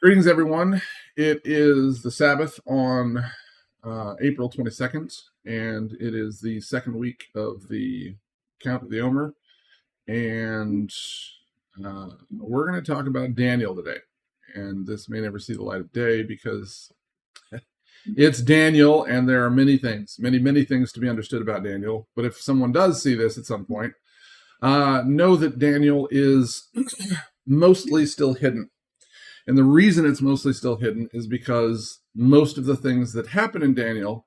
Greetings, everyone. It is the Sabbath on April 22nd, and it is the second week of the Count of the Omer. And we're going to talk about Daniel today. And this may never see the light of day because it's Daniel, and there are many things, many things to be understood about Daniel. But if someone does see this at some point, know that Daniel is mostly still hidden. And the reason it's mostly still hidden is because most of the things that happen in Daniel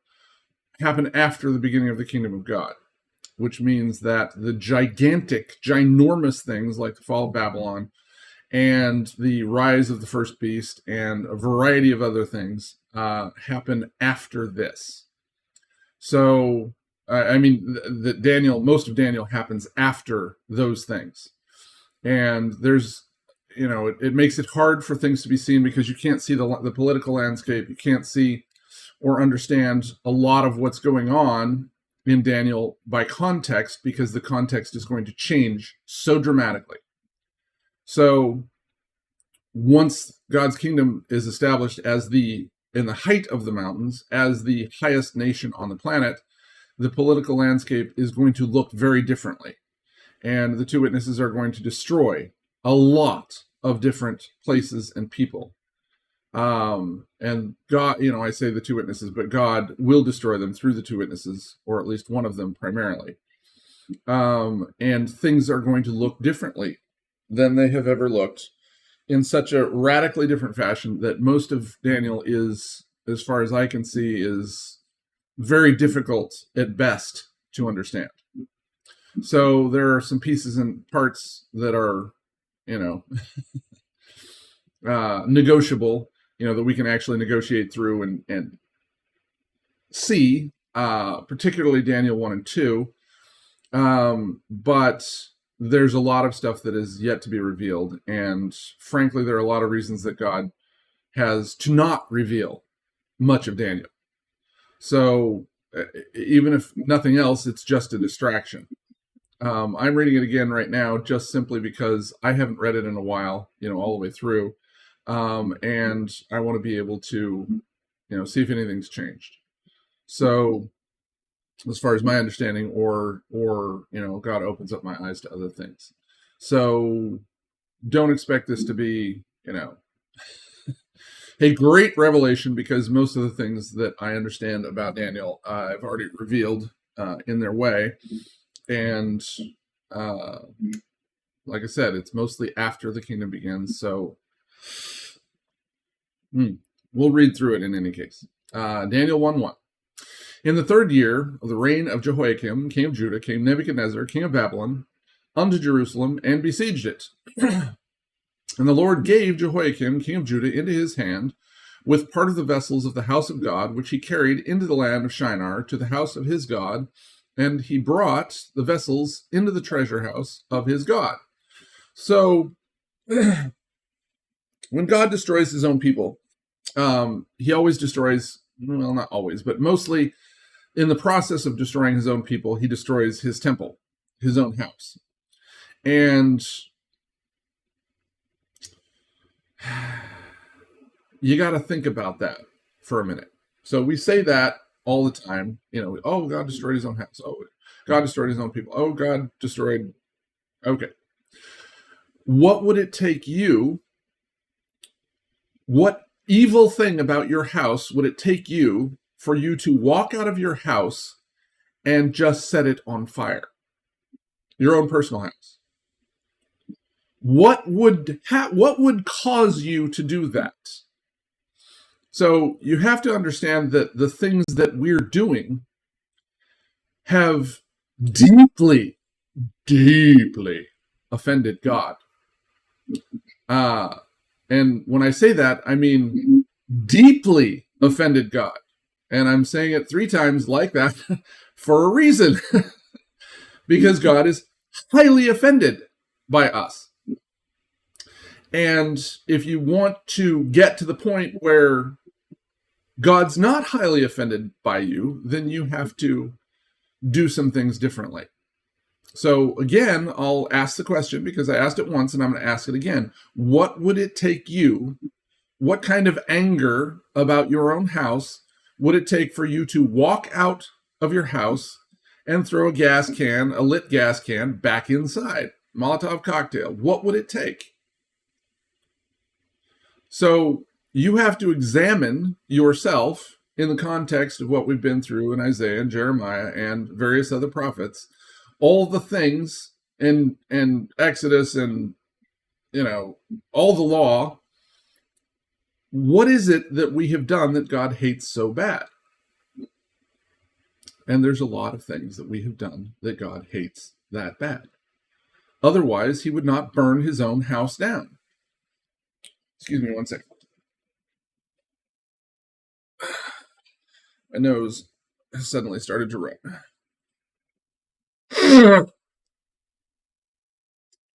happen after the beginning of the kingdom of God, which means that the ginormous things like the fall of Babylon and the rise of the first beast and a variety of other things happen after this. So, most of Daniel happens after those things. And there's it makes it hard for things to be seen because you can't see the political landscape. You can't see or understand a lot of what's going on in Daniel by context, because the context is going to change so dramatically. So once God's kingdom is established in the height of the mountains, as the highest nation on the planet, the political landscape is going to look very differently. And the two witnesses are going to destroy a lot of different places and people. And God, I say the two witnesses, but God will destroy them through the two witnesses, or at least one of them primarily. And things are going to look differently than they have ever looked, in such a radically different fashion that most of Daniel is, as far as I can see, is very difficult at best to understand. So there are some pieces and parts that are negotiable, that we can actually negotiate through and see, particularly Daniel 1 and 2. But there's a lot of stuff that is yet to be revealed. And frankly, there are a lot of reasons that God has to not reveal much of Daniel. So even if nothing else, it's just a distraction. I'm reading it again right now, just simply because I haven't read it in a while, all the way through. And I want to be able to, see if anything's changed. So as far as my understanding, or God opens up my eyes to other things. So don't expect this to be, a great revelation, because most of the things that I understand about Daniel, I've already revealed in their way. And like I said, it's mostly after the kingdom begins. So we'll read through it in any case. Daniel 1:1. In the third year of the reign of Jehoiakim, king of Judah, came Nebuchadnezzar, king of Babylon, unto Jerusalem, and besieged it. And the Lord gave Jehoiakim, king of Judah, into his hand, with part of the vessels of the house of God, which he carried into the land of Shinar, to the house of his God. And he brought the vessels into the treasure house of his God. So when God destroys his own people, he always destroys, well, not always, but mostly in the process of destroying his own people, he destroys his temple, his own house. And you got to think about that for a minute. So we say that all the time, oh, God destroyed his own house. Oh, God destroyed his own people. Oh, God destroyed. Okay. What would it take you? What evil thing about your house would it take you for you to walk out of your house and just set it on fire? Your own personal house. What would cause you to do that? So you have to understand that the things that we're doing have deeply offended God. And when I say that, I mean deeply offended God. And I'm saying it 3 times like that for a reason. Because God is highly offended by us. And if you want to get to the point where God's not highly offended by you, then you have to do some things differently. So again, I'll ask the question, because I asked it once and I'm going to ask it again. What would it take you? what kind of anger about your own house would it take for you to walk out of your house and throw a lit gas can, back inside? Molotov cocktail. What would it take? So you have to examine yourself in the context of what we've been through in Isaiah and Jeremiah and various other prophets, all the things in Exodus and, all the law. What is it that we have done that God hates so bad? And there's a lot of things that we have done that God hates that bad. Otherwise, he would not burn his own house down. Excuse me one second. My nose has suddenly started to run.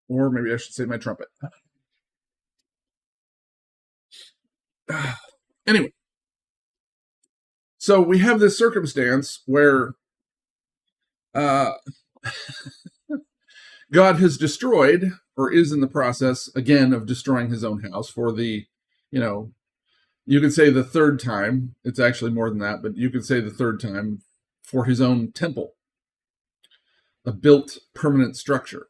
Or maybe I should say my trumpet. Anyway, so we have this circumstance where God has destroyed, or is in the process again of destroying his own house for the, you could say the third time. It's actually more than that, but you could say the third time, for his own temple, a built permanent structure.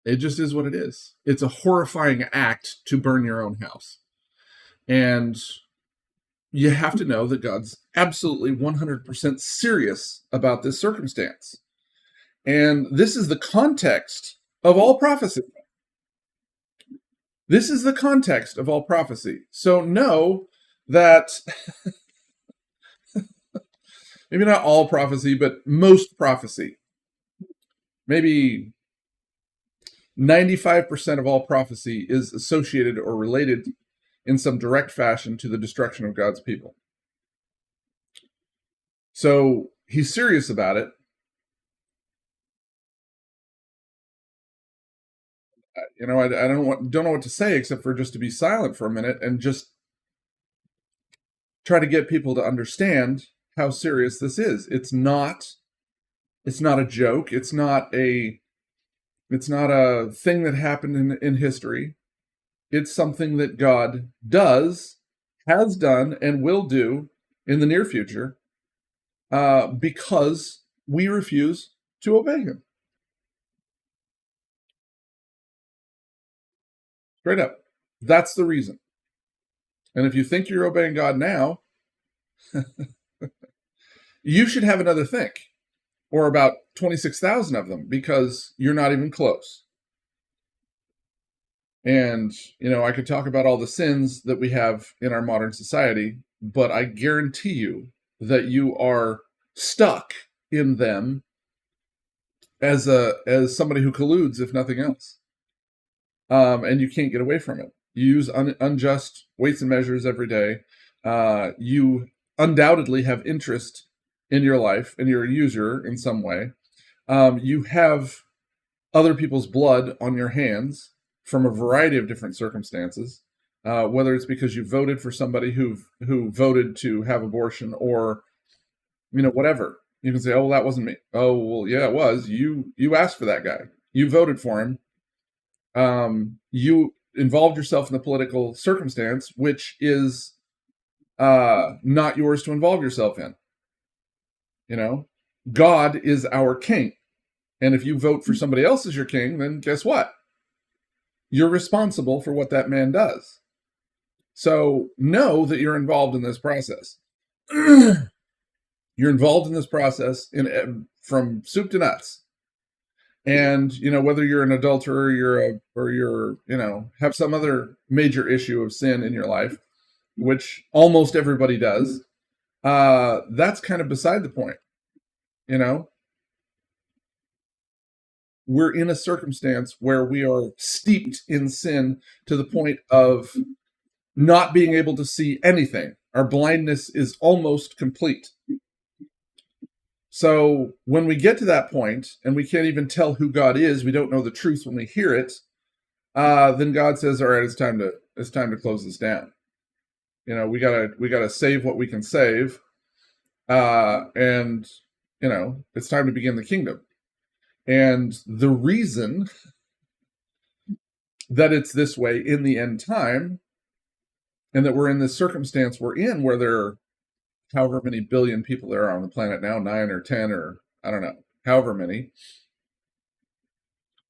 It just is what it is. It's a horrifying act to burn your own house. And you have to know that God's absolutely 100% serious about this circumstance. And this is the context of all prophecy. This is the context of all prophecy. So know that maybe not all prophecy, but most prophecy, maybe 95% of all prophecy, is associated or related in some direct fashion to the destruction of God's people. So he's serious about it. I don't know what to say except for just to be silent for a minute and just try to get people to understand how serious this is. It's not a joke. It's not a thing that happened in history. It's something that God does, has done, and will do in the near future because we refuse to obey him. Straight up. That's the reason. And if you think you're obeying God now, you should have another think, or about 26,000 of them, because you're not even close. And, I could talk about all the sins that we have in our modern society, but I guarantee you that you are stuck in them as somebody who colludes, if nothing else. And you can't get away from it. You use unjust weights and measures every day. You undoubtedly have interest in your life, and you're a user in some way. You have other people's blood on your hands from a variety of different circumstances, whether it's because you voted for somebody who voted to have abortion, or whatever. You can say, "Oh, well, that wasn't me." Oh, well, yeah, it was. You asked for that guy. You voted for him. You involved yourself in the political circumstance, which is not yours to involve yourself in. God is our king. And if you vote for somebody else as your king, then guess what? You're responsible for what that man does. So know that you're involved in this process. You're involved in this process from soup to nuts. And, whether you're an adulterer or you're have some other major issue of sin in your life, which almost everybody does, that's kind of beside the point. We're in a circumstance where we are steeped in sin to the point of not being able to see anything. Our blindness is almost complete. So when we get to that point and we can't even tell who God is, we don't know the truth when we hear it, then God says, "All right, it's time to close this down. We gotta save what we can save, and it's time to begin the kingdom." And the reason that it's this way in the end time, and that we're in this circumstance we're in, where there are however many billion people there are on the planet now, 9 or 10 or I don't know, however many,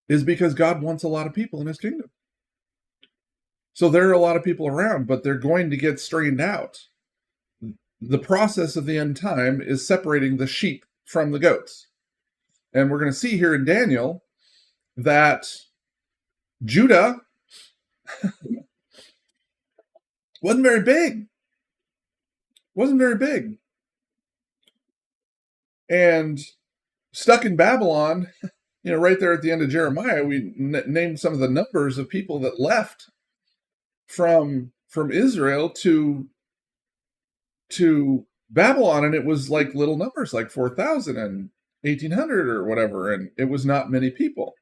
is because God wants a lot of people in his kingdom. So there are a lot of people around, but they're going to get strained out. The process of the end time is separating the sheep from the goats. And we're going to see here in Daniel that Judah wasn't very big. Wasn't very big. And stuck in Babylon, right there at the end of Jeremiah, we named some of the numbers of people that left from Israel to Babylon, and it was like little numbers, like 4,000 and 1,800 or whatever, and it was not many people.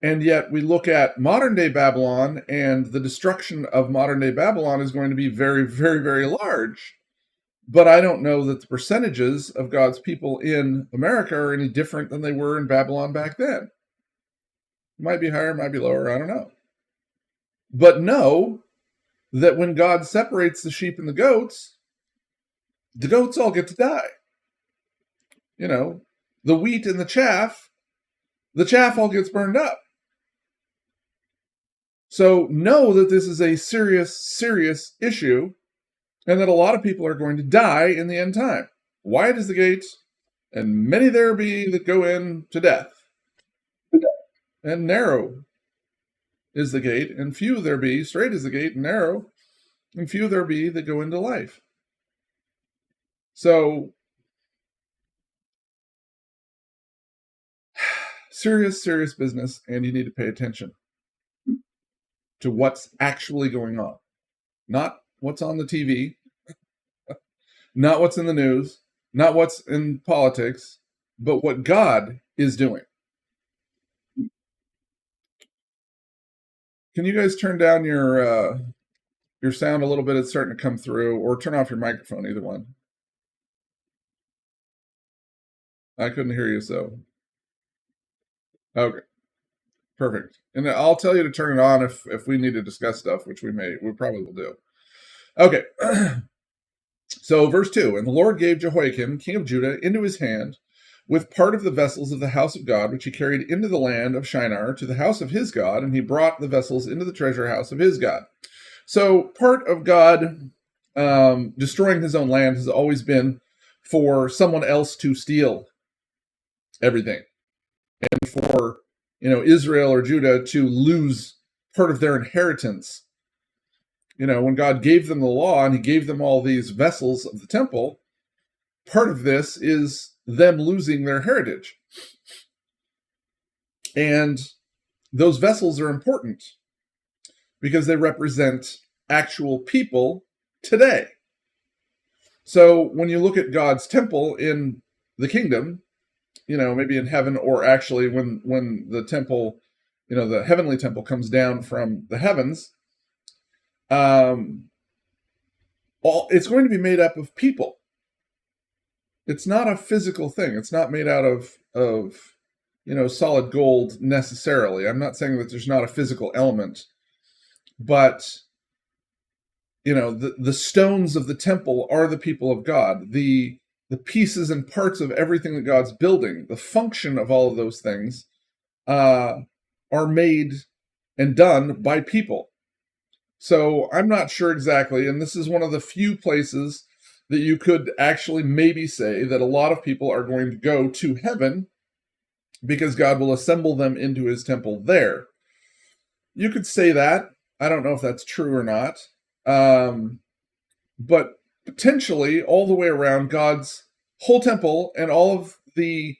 And yet we look at modern day Babylon, and the destruction of modern day Babylon is going to be very, very, very large. But I don't know that the percentages of God's people in America are any different than they were in Babylon back then. Might be higher, might be lower, I don't know. But know that when God separates the sheep and the goats all get to die. The wheat and the chaff all gets burned up. So know that this is a serious, serious issue, and that a lot of people are going to die in the end time. Wide is the gate, and many there be that go in to death. And narrow is the gate, and few there be, straight is the gate, and narrow, and few there be that go into life. So, serious, serious business, and you need to pay attention to what's actually going on. Not what's on the TV, not what's in the news, not what's in politics, but what God is doing. Can you guys turn down your sound a little bit? It's starting to come through, or turn off your microphone, either one. I couldn't hear you, so. Okay. Perfect. And I'll tell you to turn it on if we need to discuss stuff, which we probably will do. Okay. So verse 2, and the Lord gave Jehoiakim, king of Judah, into his hand with part of the vessels of the house of God, which he carried into the land of Shinar to the house of his God, and he brought the vessels into the treasure house of his God. So part of God destroying his own land has always been for someone else to steal everything, and for Israel or Judah to lose part of their inheritance. When God gave them the law and he gave them all these vessels of the temple, part of this is them losing their heritage. And those vessels are important because they represent actual people today. So when you look at God's temple in the kingdom, maybe in heaven, or actually when the temple, the heavenly temple comes down from the heavens, it's going to be made up of people. It's not a physical thing. It's not made out of solid gold necessarily. I'm not saying that there's not a physical element, but the stones of the temple are the people of God. The pieces and parts of everything that God's building, the function of all of those things, are made and done by people. So I'm not sure exactly, and this is one of the few places that you could actually maybe say that a lot of people are going to go to heaven because God will assemble them into his temple there. You could say that. I don't know if that's true or not. But potentially all the way around, God's whole temple and all of the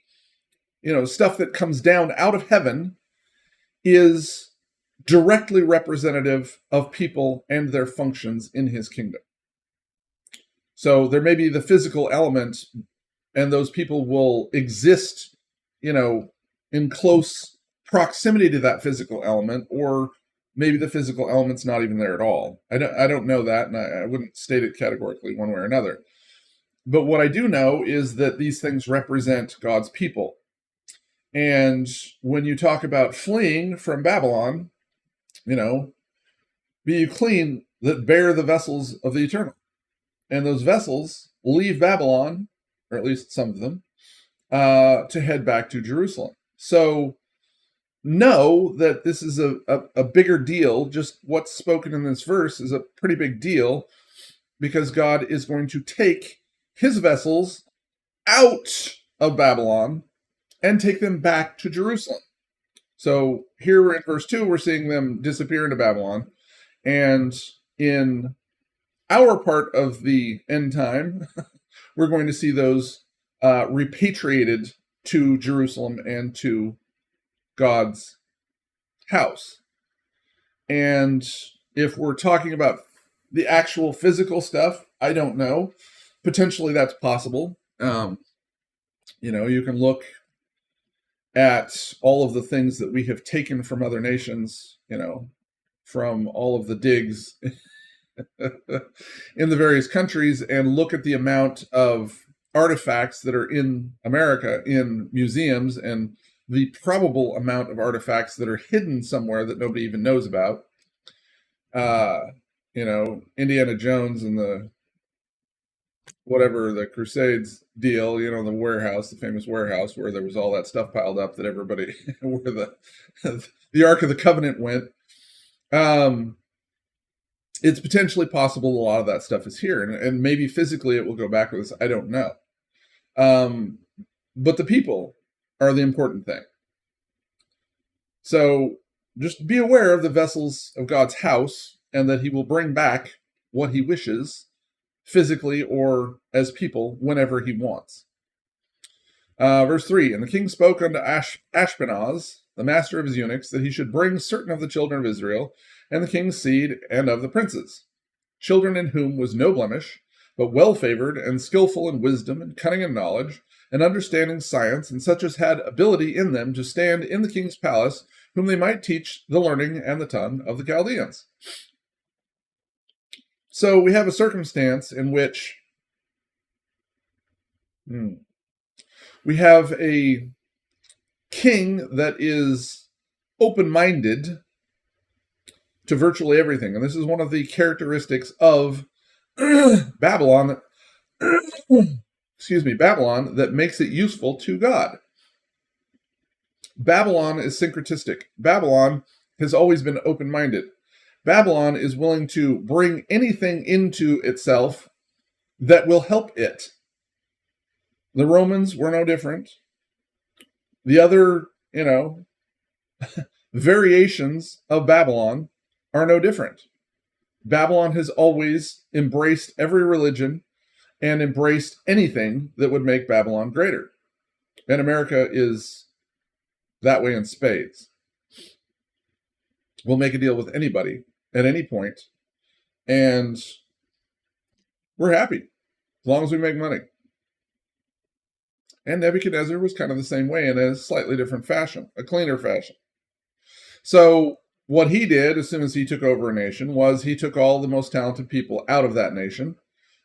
stuff that comes down out of heaven is directly representative of people and their functions in his kingdom. So there may be the physical element, and those people will exist, in close proximity to that physical element, or maybe the physical element's not even there at all. I don't know that, and I wouldn't state it categorically one way or another. But what I do know is that these things represent God's people. And when you talk about fleeing from Babylon, be you clean that bear the vessels of the eternal. And those vessels leave Babylon, or at least some of them, to head back to Jerusalem. So know that this is a bigger deal. Just what's spoken in this verse is a pretty big deal, because God is going to take his vessels out of Babylon and take them back to Jerusalem. So here in verse 2, we're seeing them disappear into Babylon. And in our part of the end time, we're going to see those repatriated to Jerusalem and to God's house. And if we're talking about the actual physical stuff, I don't know. Potentially that's possible. You can look at all of the things that we have taken from other nations, from all of the digs in the various countries, and look at the amount of artifacts that are in America in museums, and the probable amount of artifacts that are hidden somewhere that nobody even knows about. Indiana Jones and the Crusades deal, the warehouse, the famous warehouse where there was all that stuff piled up that everybody, where the Ark of the Covenant went. It's potentially possible a lot of that stuff is here, and maybe physically it will go back with us. I don't know. But the people are the important thing. So just be aware of the vessels of God's house, and that he will bring back what he wishes, physically or as people, whenever he wants. Verse 3, and the king spoke unto Ashpenaz, the master of his eunuchs, that he should bring certain of the children of Israel, and the king's seed, and of the princes, children in whom was no blemish, but well-favored, and skillful in wisdom, and cunning in knowledge, and understanding science, and such as had ability in them to stand in the king's palace, whom they might teach the learning and the tongue of the Chaldeans. So we have a circumstance in which we have a king that is open-minded to virtually everything. And this is one of the characteristics of Babylon, Babylon, that makes it useful to God. Babylon is syncretistic. Babylon has always been open-minded. Babylon is willing to bring anything into itself that will help it. The Romans were no different. The other, variations of Babylon are no different. Babylon has always embraced every religion and embraced anything that would make Babylon greater. And America is that way in spades. We'll make a deal with anybody at any point, and we're happy as long as we make money. And Nebuchadnezzar was kind of the same way in a slightly different fashion, a cleaner fashion. So what he did as soon as he took over a nation was he took all the most talented people out of that nation,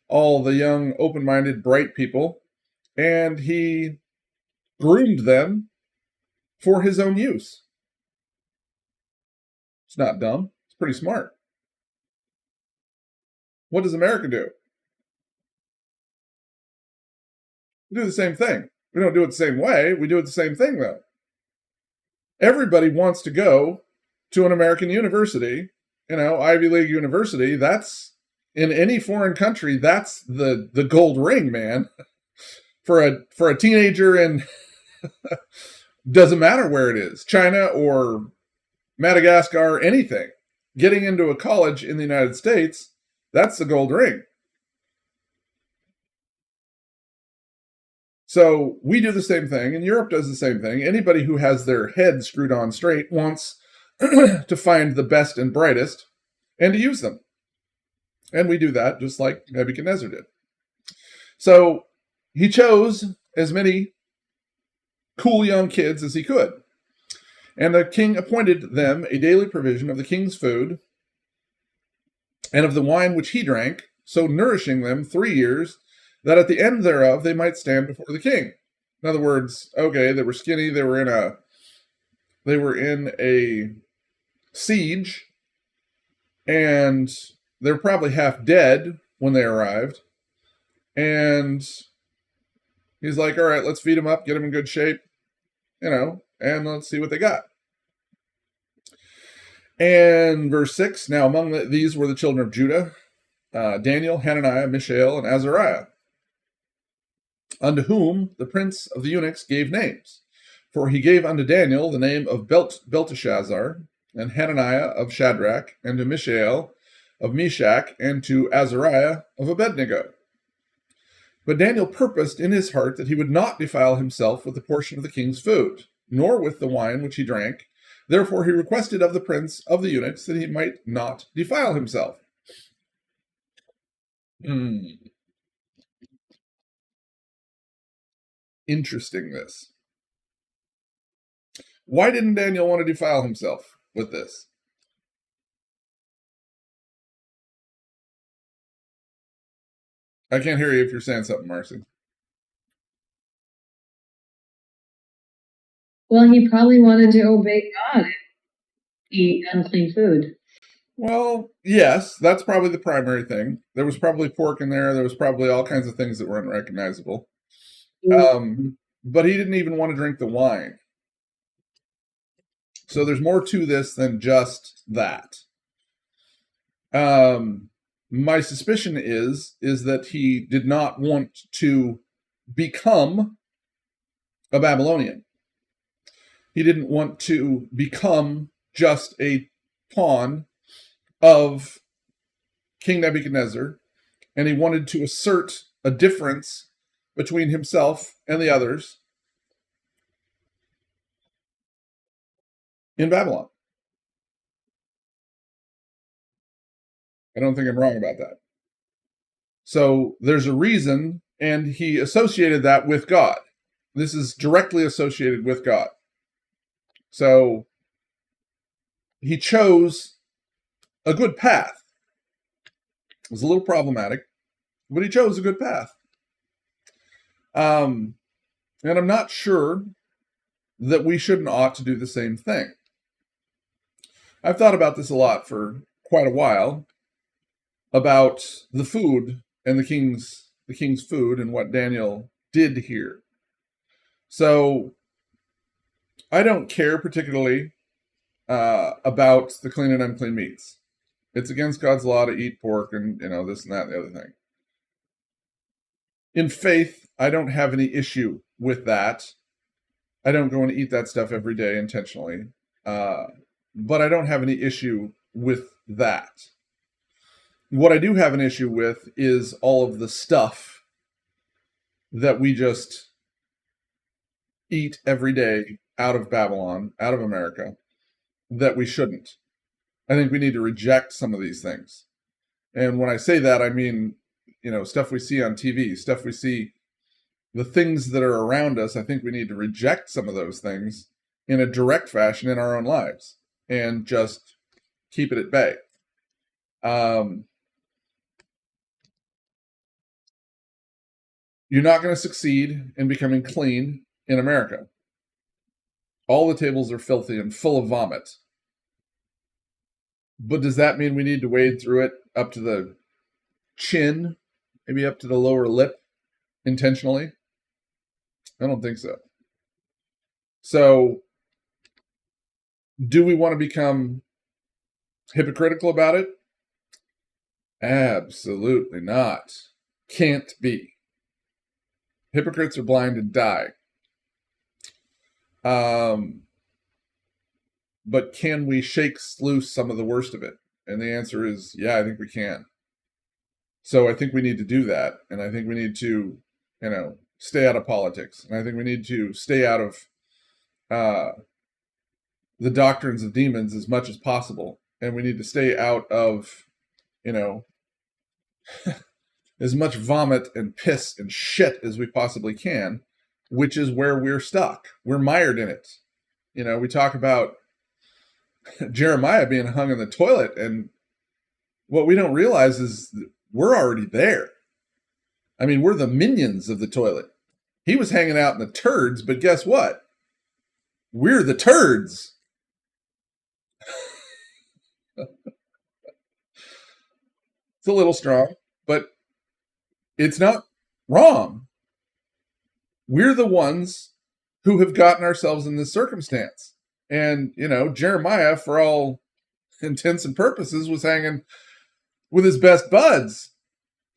all the young, open-minded, bright people, and he groomed them for his own use. It's not dumb. It's pretty smart. What does America do? We do the same thing. We don't do it the same way. We do it the same thing, though. Everybody wants to go to an American university, Ivy League university. That's, in any foreign country, that's the gold ring, man. For a teenager, and doesn't matter where it is, China or Madagascar, anything. Getting into a college in the United States, that's the gold ring. So we do the same thing, and Europe does the same thing. Anybody who has their head screwed on straight wants to find the best and brightest and to use them. And we do that just like Nebuchadnezzar did. So he chose as many cool young kids as he could. And the king appointed them a daily provision of the king's food and of the wine which he drank, so nourishing them 3 years, that at the end thereof they might stand before the king. In other words, okay, they were skinny, they were in a siege, and they were probably half dead when they arrived. And he's like, all right, let's feed them up, get them in good shape, and let's see what they got. And verse 6, now among these were the children of Judah, Daniel, Hananiah, Mishael, and Azariah, unto whom the prince of the eunuchs gave names. For he gave unto Daniel the name of Belteshazzar, and Hananiah of Shadrach, and to Mishael of Meshach, and to Azariah of Abednego. But Daniel purposed in his heart that he would not defile himself with the portion of the king's food, nor with the wine which he drank. Therefore he requested of the prince of the eunuchs that he might not defile himself. Interesting, this. Why didn't Daniel want to defile himself with this? I can't hear you if you're saying something, Marcy. Well, he probably wanted to obey God and eat unclean food. Well, yes, that's probably the primary thing. There was probably pork in there. There was probably all kinds of things that were unrecognizable. But he didn't even want to drink the wine. So there's more to this than just that. My suspicion is that he did not want to become a Babylonian. He didn't want to become just a pawn of King Nebuchadnezzar, and he wanted to assert a difference between himself and the others in Babylon. I don't think I'm wrong about that. So there's a reason, and he associated that with God. This is directly associated with God. So he chose a good path. It was a little problematic, but he chose a good path. And I'm not sure that we shouldn't ought to do the same thing. I've thought about this a lot for quite a while, about the food and the king's food and what Daniel did here. So I don't care particularly about the clean and unclean meats. It's against God's law to eat pork and this and that and the other thing. In faith, I don't have any issue with that. I don't go and eat that stuff every day intentionally. But I don't have any issue with that. What I do have an issue with is all of the stuff that we just eat every day out of Babylon, out of America, that we shouldn't. I think we need to reject some of these things. And when I say that, I mean, stuff we see on TV, stuff we see, the things that are around us. I think we need to reject some of those things in a direct fashion in our own lives and just keep it at bay. You're not going to succeed in becoming clean in America. All the tables are filthy and full of vomit. But does that mean we need to wade through it up to the chin, maybe up to the lower lip intentionally? I don't think so. So, do we want to become hypocritical about it? Absolutely not. Can't be. Hypocrites are blind and die. But can we shake loose some of the worst of it? And the answer is, yeah, I think we can. So I think we need to do that. And I think we need to, stay out of politics. And I think we need to stay out of the doctrines of demons as much as possible. And we need to stay out of, as much vomit and piss and shit as we possibly can, which is where we're stuck. We're mired in it. We talk about Jeremiah being hung in the toilet, and what we don't realize is we're already there. I mean, we're the minions of the toilet. He was hanging out in the turds, but guess what? We're the turds. It's a little strong, but it's not wrong. We're the ones who have gotten ourselves in this circumstance. And, Jeremiah, for all intents and purposes, was hanging with his best buds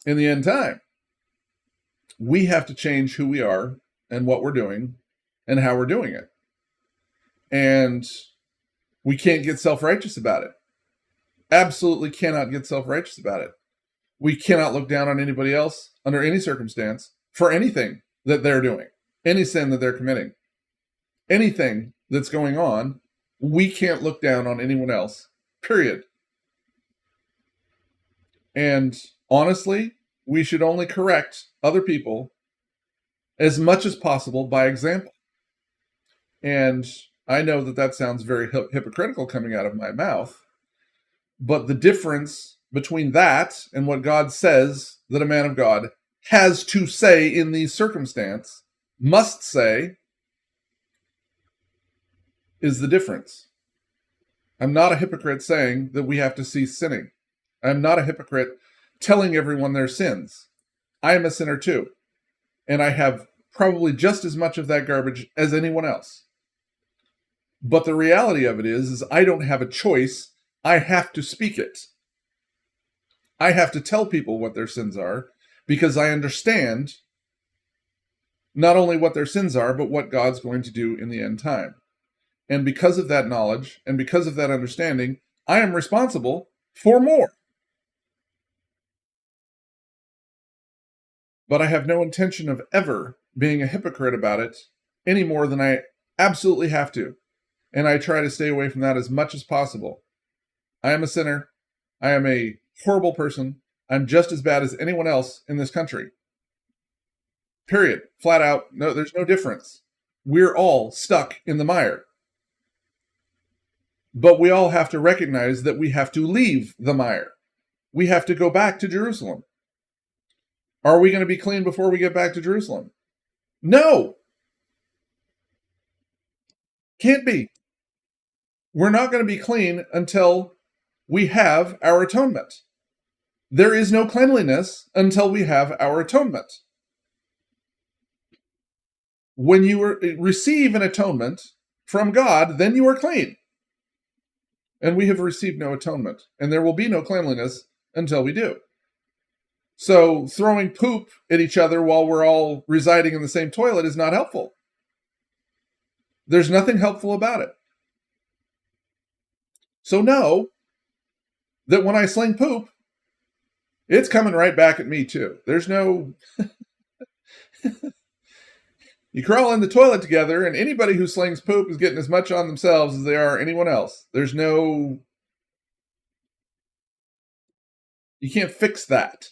in the end time. We have to change who we are and what we're doing and how we're doing it. And we can't get self-righteous about it. Absolutely cannot get self-righteous about it. We cannot look down on anybody else under any circumstance for anything that they're doing, any sin that they're committing, anything that's going on. We can't look down on anyone else, period. And honestly, we should only correct other people as much as possible by example. And I know that sounds very hypocritical coming out of my mouth, but the difference between that and what God says that a man of God has to say in these circumstances, must say, is the difference. I'm not a hypocrite saying that we have to cease sinning. I'm not a hypocrite telling everyone their sins. I am a sinner too. And I have probably just as much of that garbage as anyone else. But the reality of it is I don't have a choice. I have to speak it. I have to tell people what their sins are because I understand not only what their sins are, but what God's going to do in the end time. And because of that knowledge and because of that understanding, I am responsible for more. But I have no intention of ever being a hypocrite about it any more than I absolutely have to. And I try to stay away from that as much as possible. I am a sinner. I am a horrible person. I'm just as bad as anyone else in this country. Period. Flat out. No, there's no difference. We're all stuck in the mire. But we all have to recognize that we have to leave the mire. We have to go back to Jerusalem. Are we going to be clean before we get back to Jerusalem? No. Can't be. We're not going to be clean until we have our atonement. There is no cleanliness until we have our atonement. When you receive an atonement from God, then you are clean. And we have received no atonement. And there will be no cleanliness until we do. So throwing poop at each other while we're all residing in the same toilet is not helpful. There's nothing helpful about it. So know that when I sling poop, it's coming right back at me too. There's no... You crawl in the toilet together, and anybody who slings poop is getting as much on themselves as they are anyone else. There's no... You can't fix that.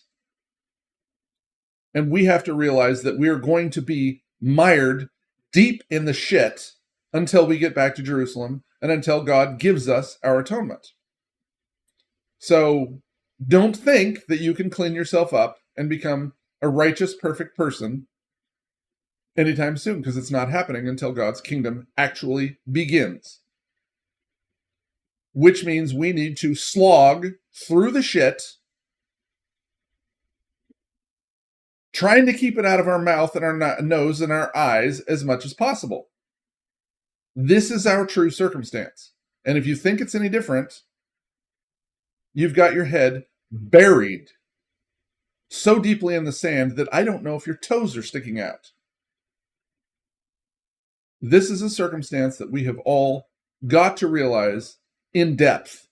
And we have to realize that we are going to be mired deep in the shit until we get back to Jerusalem and until God gives us our atonement. So don't think that you can clean yourself up and become a righteous, perfect person anytime soon, because it's not happening until God's kingdom actually begins. Which means we need to slog through the shit, trying to keep it out of our mouth and our nose and our eyes as much as possible. This is our true circumstance. And if you think it's any different, you've got your head buried so deeply in the sand that I don't know if your toes are sticking out. This is a circumstance that we have all got to realize in depth.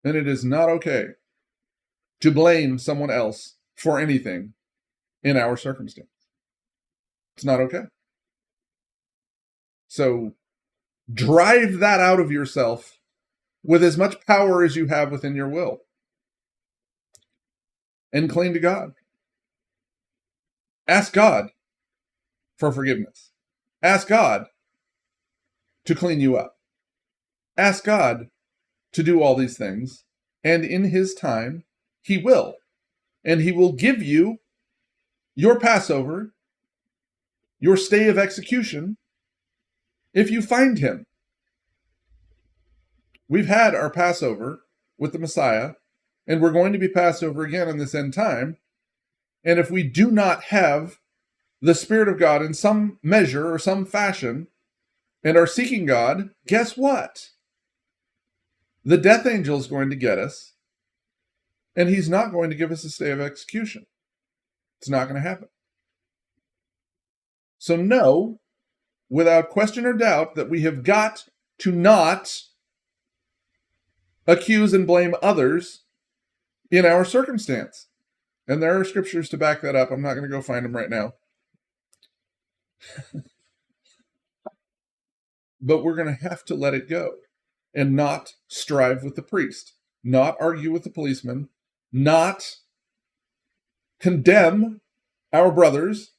And it is not okay to blame someone else for anything in our circumstance. It's not okay. So drive that out of yourself with as much power as you have within your will. And cling to God. Ask God for forgiveness. Ask God to clean you up. Ask God to do all these things. And in His time, He will. and he will give you your Passover, your stay of execution, if you find him. We've had our Passover with the Messiah, and we're going to be passed over again in this end time. And if we do not have the Spirit of God in some measure or some fashion and are seeking God, guess what? The death angel is going to get us, and he's not going to give us a stay of execution. It's not going to happen. So know, without question or doubt, that we have got to not accuse and blame others in our circumstance. And there are scriptures to back that up. I'm not going to go find them right now. But we're going to have to let it go and not strive with the priest, not argue with the policeman, not condemn our brothers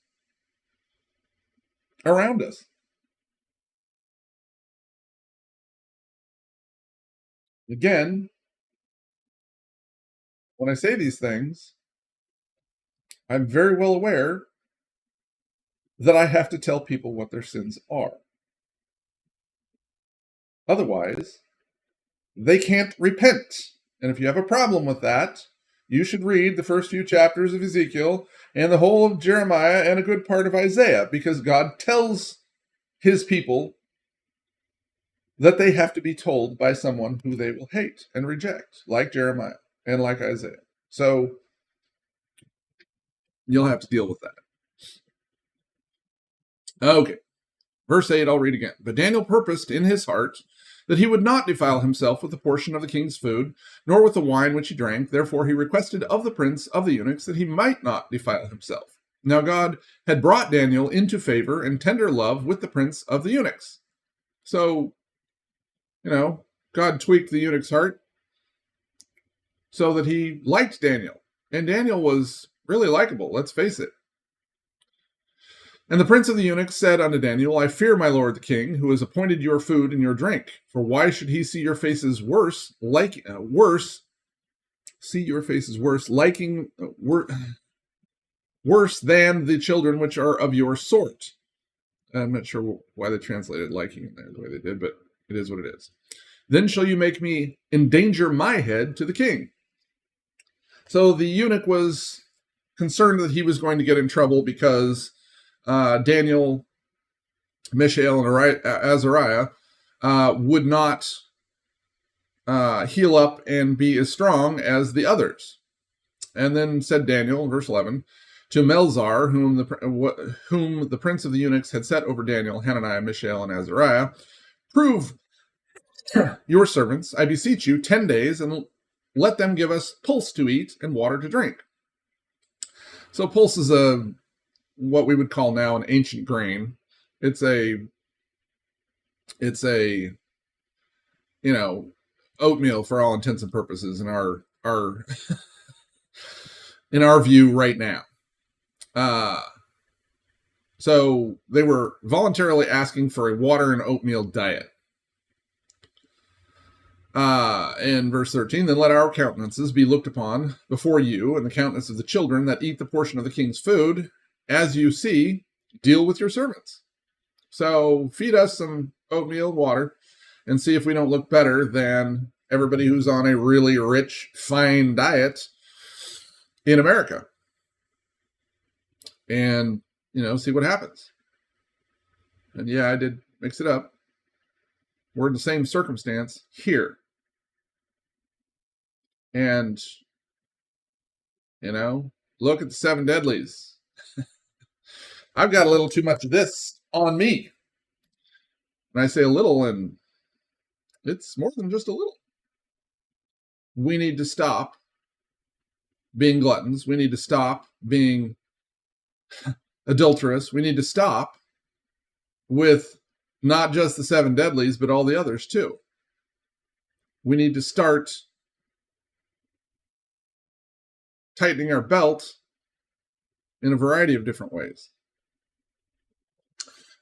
around us. Again, when I say these things, I'm very well aware that I have to tell people what their sins are. Otherwise, they can't repent. And if you have a problem with that, you should read the first few chapters of Ezekiel and the whole of Jeremiah and a good part of Isaiah, because God tells his people that they have to be told by someone who they will hate and reject, like Jeremiah and like Isaiah. So you'll have to deal with that. Okay. Verse 8, I'll read again. But Daniel purposed in his heart that he would not defile himself with the portion of the king's food, nor with the wine which he drank. Therefore he requested of the prince of the eunuchs that he might not defile himself. Now God had brought Daniel into favor and tender love with the prince of the eunuchs. So, God tweaked the eunuch's heart so that he liked Daniel. And Daniel was really likable, let's face it. And the prince of the eunuchs said unto Daniel, I fear my lord the king, who has appointed your food and your drink. For why should he see your faces worse, liking worse than the children which are of your sort? I'm not sure why they translated liking in there the way they did, but it is what it is. Then shall you make me endanger my head to the king. So the eunuch was concerned that he was going to get in trouble because Daniel, Mishael, and Azariah would not heal up and be as strong as the others. And then said Daniel, in verse 11, to Melzar, whom the prince of the eunuchs had set over Daniel, Hananiah, Mishael, and Azariah, prove your servants, I beseech you, 10 days, and let them give us pulse to eat and water to drink. So pulse is what we would call now an ancient grain. It's a oatmeal for all intents and purposes in our in our view right now. So they were voluntarily asking for a water and oatmeal diet. In verse 13, then let our countenances be looked upon before you, and the countenance of the children that eat the portion of the king's food. As you see, deal with your servants. So feed us some oatmeal and water, and see if we don't look better than everybody who's on a really rich, fine diet in America. And, see what happens. And yeah, I did mix it up. We're in the same circumstance here. And, look at the 7 deadlies. I've got a little too much of this on me. And I say a little, and it's more than just a little. We need to stop being gluttons. We need to stop being adulterous. We need to stop with not just the 7 deadlies, but all the others too. We need to start tightening our belt in a variety of different ways.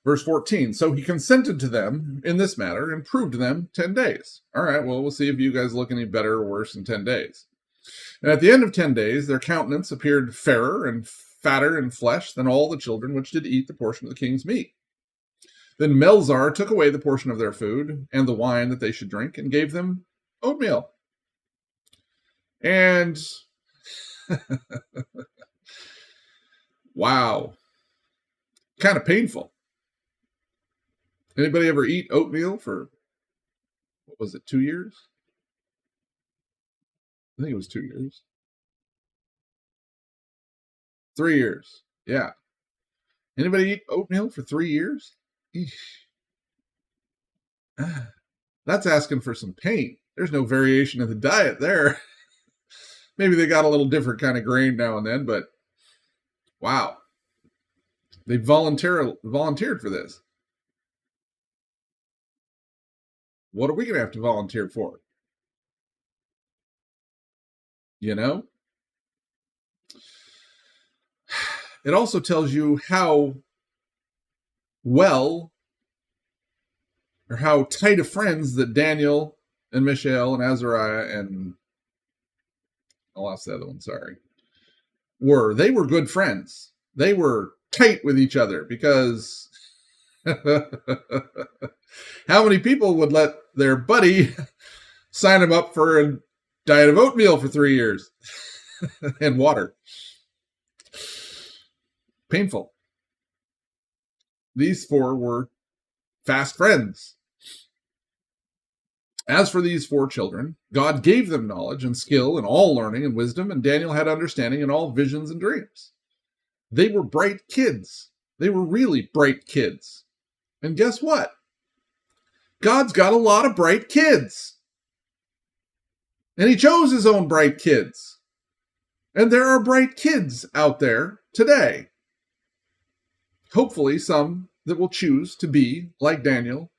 Verse 14, so he consented to them in this matter and proved them 10 days. All right, well, we'll see if you guys look any better or worse in 10 days. And at the end of 10 days, their countenance appeared fairer and fatter in flesh than all the children which did eat the portion of the king's meat. Then Melzar took away the portion of their food and the wine that they should drink and gave them oatmeal. And wow, kind of painful. Anybody ever eat oatmeal for, what was it, 2 years? I think it was 2 years. 3 years. Yeah. Anybody eat oatmeal for 3 years? Eesh. That's asking for some pain. There's no variation in the diet there. Maybe they got a little different kind of grain now and then, but wow. They volunteered for this. What are we going to have to volunteer for? You know? It also tells you how well or how tight of friends that Daniel and Mishael and Azariah and I lost the other one, sorry, were. They were good friends. They were tight with each other because how many people would let their buddy sign him up for a diet of oatmeal for 3 years and water? Painful. These four were fast friends. As for these 4 children, God gave them knowledge and skill in all learning and wisdom, and Daniel had understanding in all visions and dreams. They were bright kids. They were really bright kids. And guess what? God's got a lot of bright kids. And he chose his own bright kids. And there are bright kids out there today. Hopefully some that will choose to be like Daniel,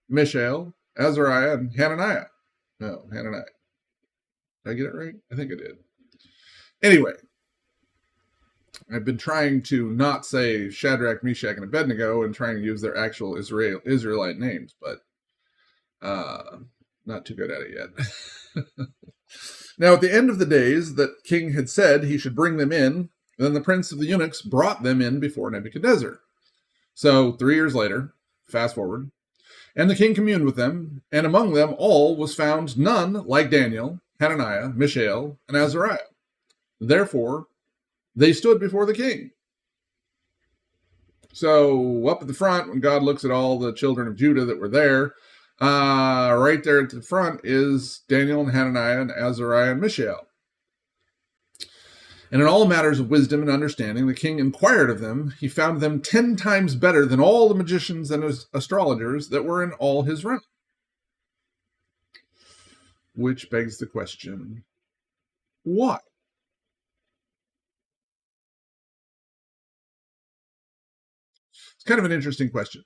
Mishael, Azariah, and Hananiah. No, Hananiah. Did I get it right? I think I did. Anyway, I've been trying to not say Shadrach, Meshach, and Abednego and trying to use their actual Israelite names, but not too good at it yet. Now, at the end of the days that king had said he should bring them in, then the prince of the eunuchs brought them in before Nebuchadnezzar. So 3 years later, fast forward, and the king communed with them, and among them all was found none like Daniel, Hananiah, Mishael, and Azariah. Therefore, they stood before the king. So up at the front, when God looks at all the children of Judah that were there, right there at the front is Daniel and Hananiah and Azariah and Mishael. And in all matters of wisdom and understanding, the king inquired of them. He found them 10 times better than all the magicians and astrologers that were in all his realm. Which begs the question, why? It's kind of an interesting question.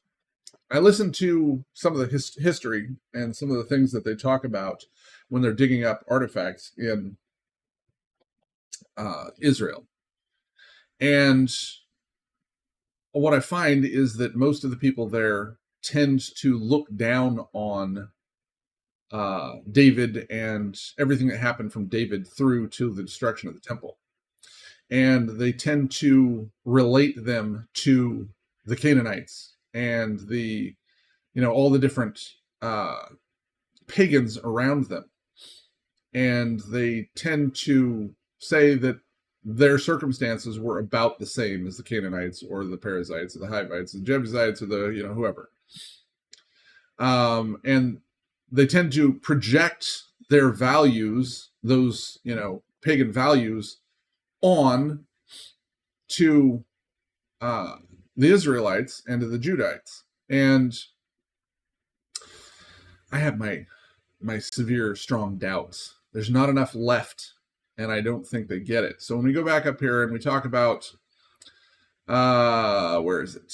I listened to some of the history and some of the things that they talk about when they're digging up artifacts in Israel. And what I find is that most of the people there tend to look down on David and everything that happened from David through to the destruction of the temple. And they tend to relate them to the Canaanites and the, all the different pagans around them. And they tend to say that their circumstances were about the same as the Canaanites or the Perizzites or the Hivites, the Jebusites or the, whoever. And they tend to project their values, those, pagan values, on to the Israelites and to the Judites. And I have my severe, strong doubts. There's not enough left, and I don't think they get it. So when we go back up here and we talk about, where is it?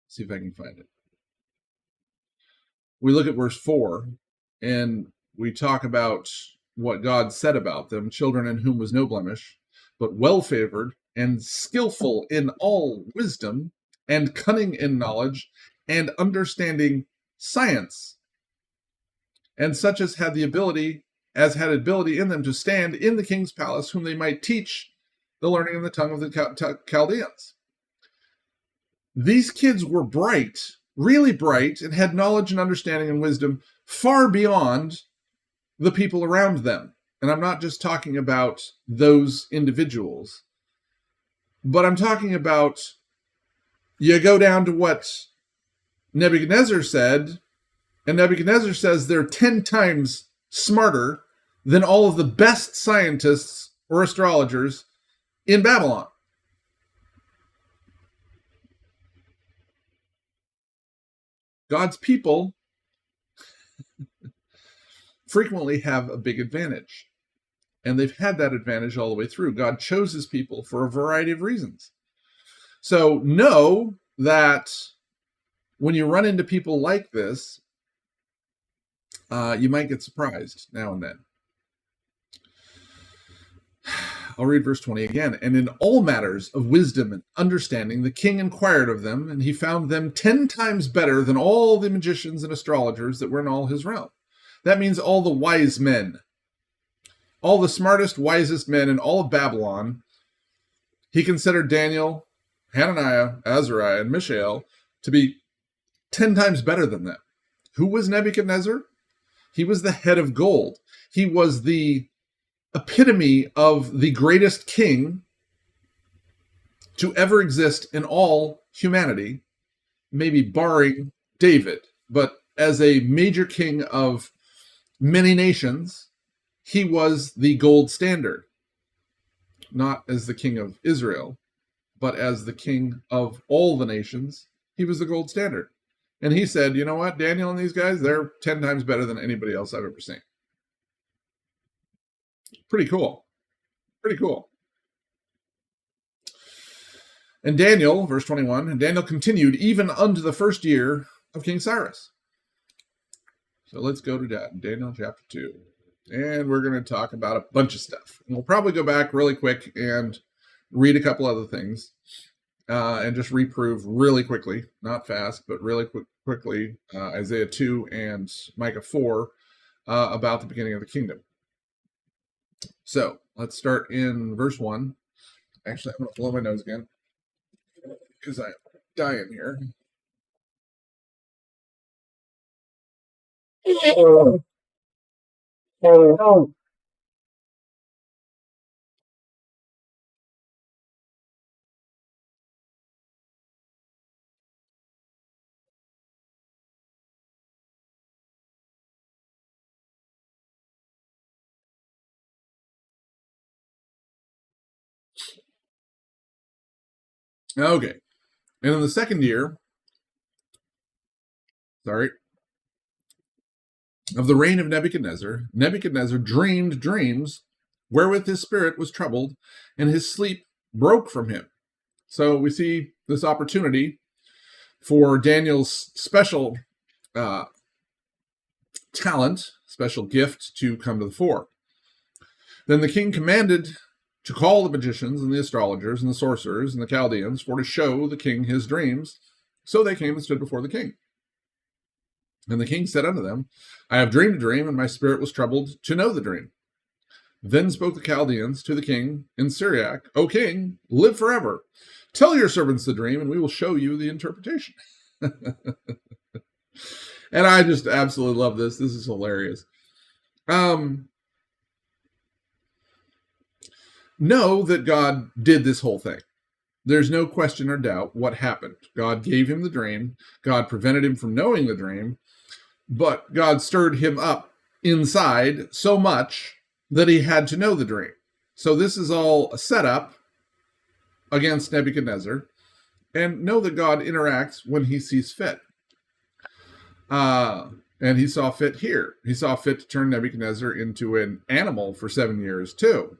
See if I can find it. We look at verse 4, and we talk about what God said about them, children in whom was no blemish, but well-favored and skillful in all wisdom and cunning in knowledge and understanding science. and such as had ability in them to stand in the king's palace, whom they might teach the learning in the tongue of the Chaldeans. These kids were bright, really bright, and had knowledge and understanding and wisdom far beyond the people around them. And I'm not just talking about those individuals, but I'm talking about, you go down to what Nebuchadnezzar said, and Nebuchadnezzar says they're 10 times smarter than all of the best scientists or astrologers in Babylon. God's people frequently have a big advantage, and they've had that advantage all the way through. God chose his people for a variety of reasons. So know that when you run into people like this, you might get surprised now and then. I'll read verse 20 again. And in all matters of wisdom and understanding, the king inquired of them, and he found them 10 times better than all the magicians and astrologers that were in all his realm. That means all the wise men, all the smartest, wisest men in all of Babylon. He considered Daniel, Hananiah, Azariah, and Mishael to be 10 times better than them. Who was Nebuchadnezzar? He was the head of gold. He was the epitome of the greatest king to ever exist in all humanity, maybe barring David. But as a major king of many nations, he was the gold standard. Not as the king of Israel, but as the king of all the nations, he was the gold standard. And he said, you know what, Daniel and these guys, they're 10 times better than anybody else I've ever seen. Pretty cool. Pretty cool. And Daniel, verse 21, and Daniel continued even unto the first year of King Cyrus. So let's go to Daniel chapter 2. And we're going to talk about a bunch of stuff. And we'll probably go back really quick and read a couple other things and just reprove really quickly, not fast, but really quickly, Isaiah 2 and Micah 4 about the beginning of the kingdom. So let's start in verse 1. Actually, I'm going to blow my nose again because I'm dying here. Okay. And in the second year, of the reign of Nebuchadnezzar, Nebuchadnezzar dreamed dreams wherewith his spirit was troubled, and his sleep broke from him. So we see this opportunity for Daniel's special talent, special gift to come to the fore. Then the king commanded to call the magicians and the astrologers and the sorcerers and the Chaldeans for to show the king his dreams. So they came and stood before the king. And the king said unto them, I have dreamed a dream, and my spirit was troubled to know the dream. Then spoke the Chaldeans to the king in Syriac, O king, live forever. Tell your servants the dream, and we will show you the interpretation. And I just absolutely love this. This is hilarious. Know that God did this whole thing. There's no question or doubt what happened. God gave him the dream. God prevented him from knowing the dream. But God stirred him up inside so much that he had to know the dream. So this is all a setup against Nebuchadnezzar. And know that God interacts when he sees fit. And he saw fit here. He saw fit to turn Nebuchadnezzar into an animal for 7 years too.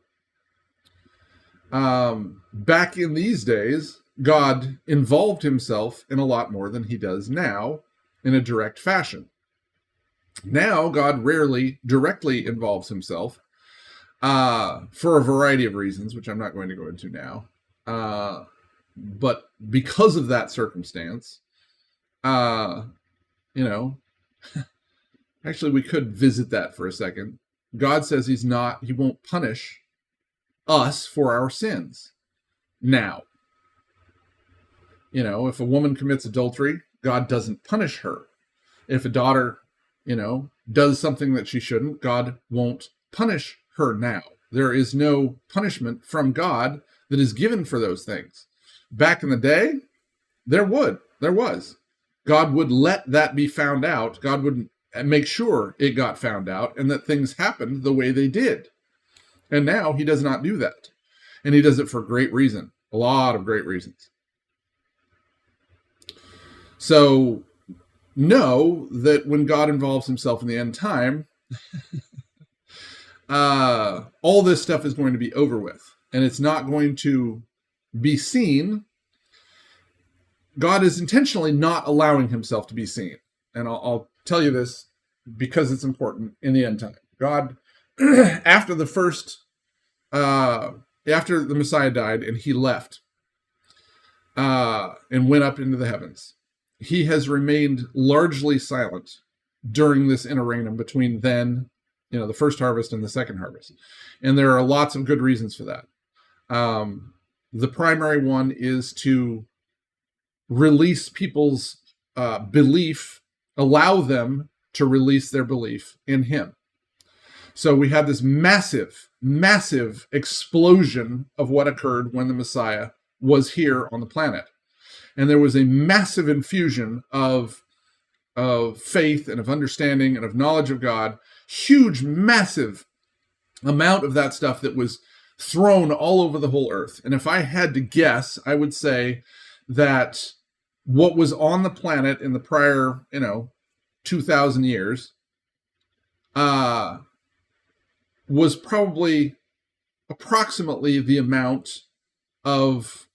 Back in these days, God involved himself in a lot more than he does now in a direct fashion. Now, God rarely directly involves himself for a variety of reasons, which I'm not going to go into now. But because of that circumstance, Actually, we could visit that for a second. God says he won't punish us for our sins. Now, if a woman commits adultery, God doesn't punish her. If a daughter, does something that she shouldn't, God won't punish her now. There is no punishment from God that is given for those things. Back in the day, there was. God would let that be found out. God would make sure it got found out and that things happened the way they did. And now he does not do that. And he does it for great reason, a lot of great reasons. So know that when God involves himself in the end time, all this stuff is going to be over with. And it's not going to be seen. God is intentionally not allowing himself to be seen. And I'll tell you this because it's important in the end time. God, after the Messiah died and he left and went up into the heavens, he has remained largely silent during this interregnum between then, the first harvest and the second harvest. And there are lots of good reasons for that. The primary one is to release people's belief, allow them to release their belief in him. So we had this massive, massive explosion of what occurred when the Messiah was here on the planet. And there was a massive infusion of faith and of understanding and of knowledge of God, huge, massive amount of that stuff that was thrown all over the whole earth. And if I had to guess, I would say that what was on the planet in the prior, 2,000 years was probably approximately the amount of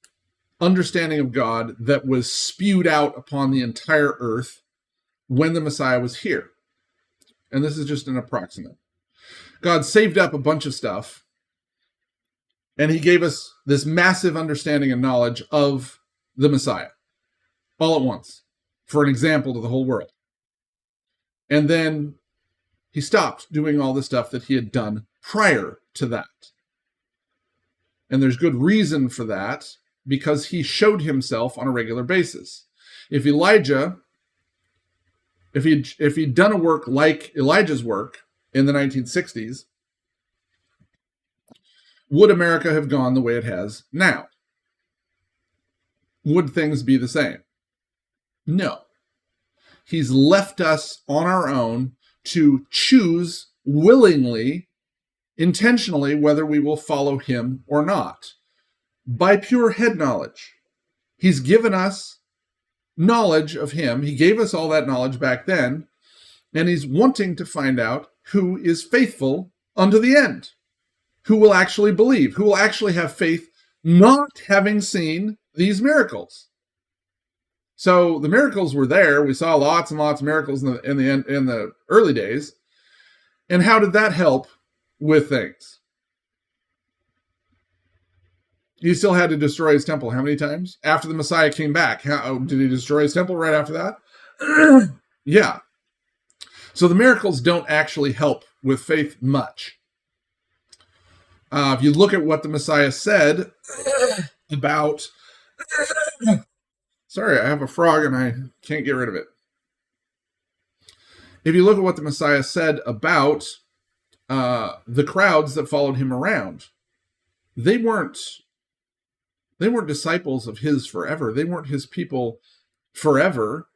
understanding of God that was spewed out upon the entire earth when the Messiah was here. And this is just an approximate. God saved up a bunch of stuff, and he gave us this massive understanding and knowledge of the Messiah all at once for an example to the whole world. And then he stopped doing all the stuff that he had done prior to that. And there's good reason for that, because he showed himself on a regular basis. If Elijah, if he'd done a work like Elijah's work in the 1960s, would America have gone the way it has now? Would things be the same? No. He's left us on our own to choose willingly, intentionally, whether we will follow him or not. By pure head knowledge. He's given us knowledge of him. He gave us all that knowledge back then, and he's wanting to find out who is faithful unto the end, who will actually believe, who will actually have faith, not having seen these miracles. So the miracles were there. We saw lots and lots of miracles in the early days. And how did that help with things? He still had to destroy his temple how many times? After the Messiah came back. Did he destroy his temple right after that? Yeah. So the miracles don't actually help with faith much. If you look at what the Messiah said about... Sorry, I have a frog and I can't get rid of it. If you look at what the Messiah said about the crowds that followed him around, they weren't disciples of his forever. They weren't his people forever.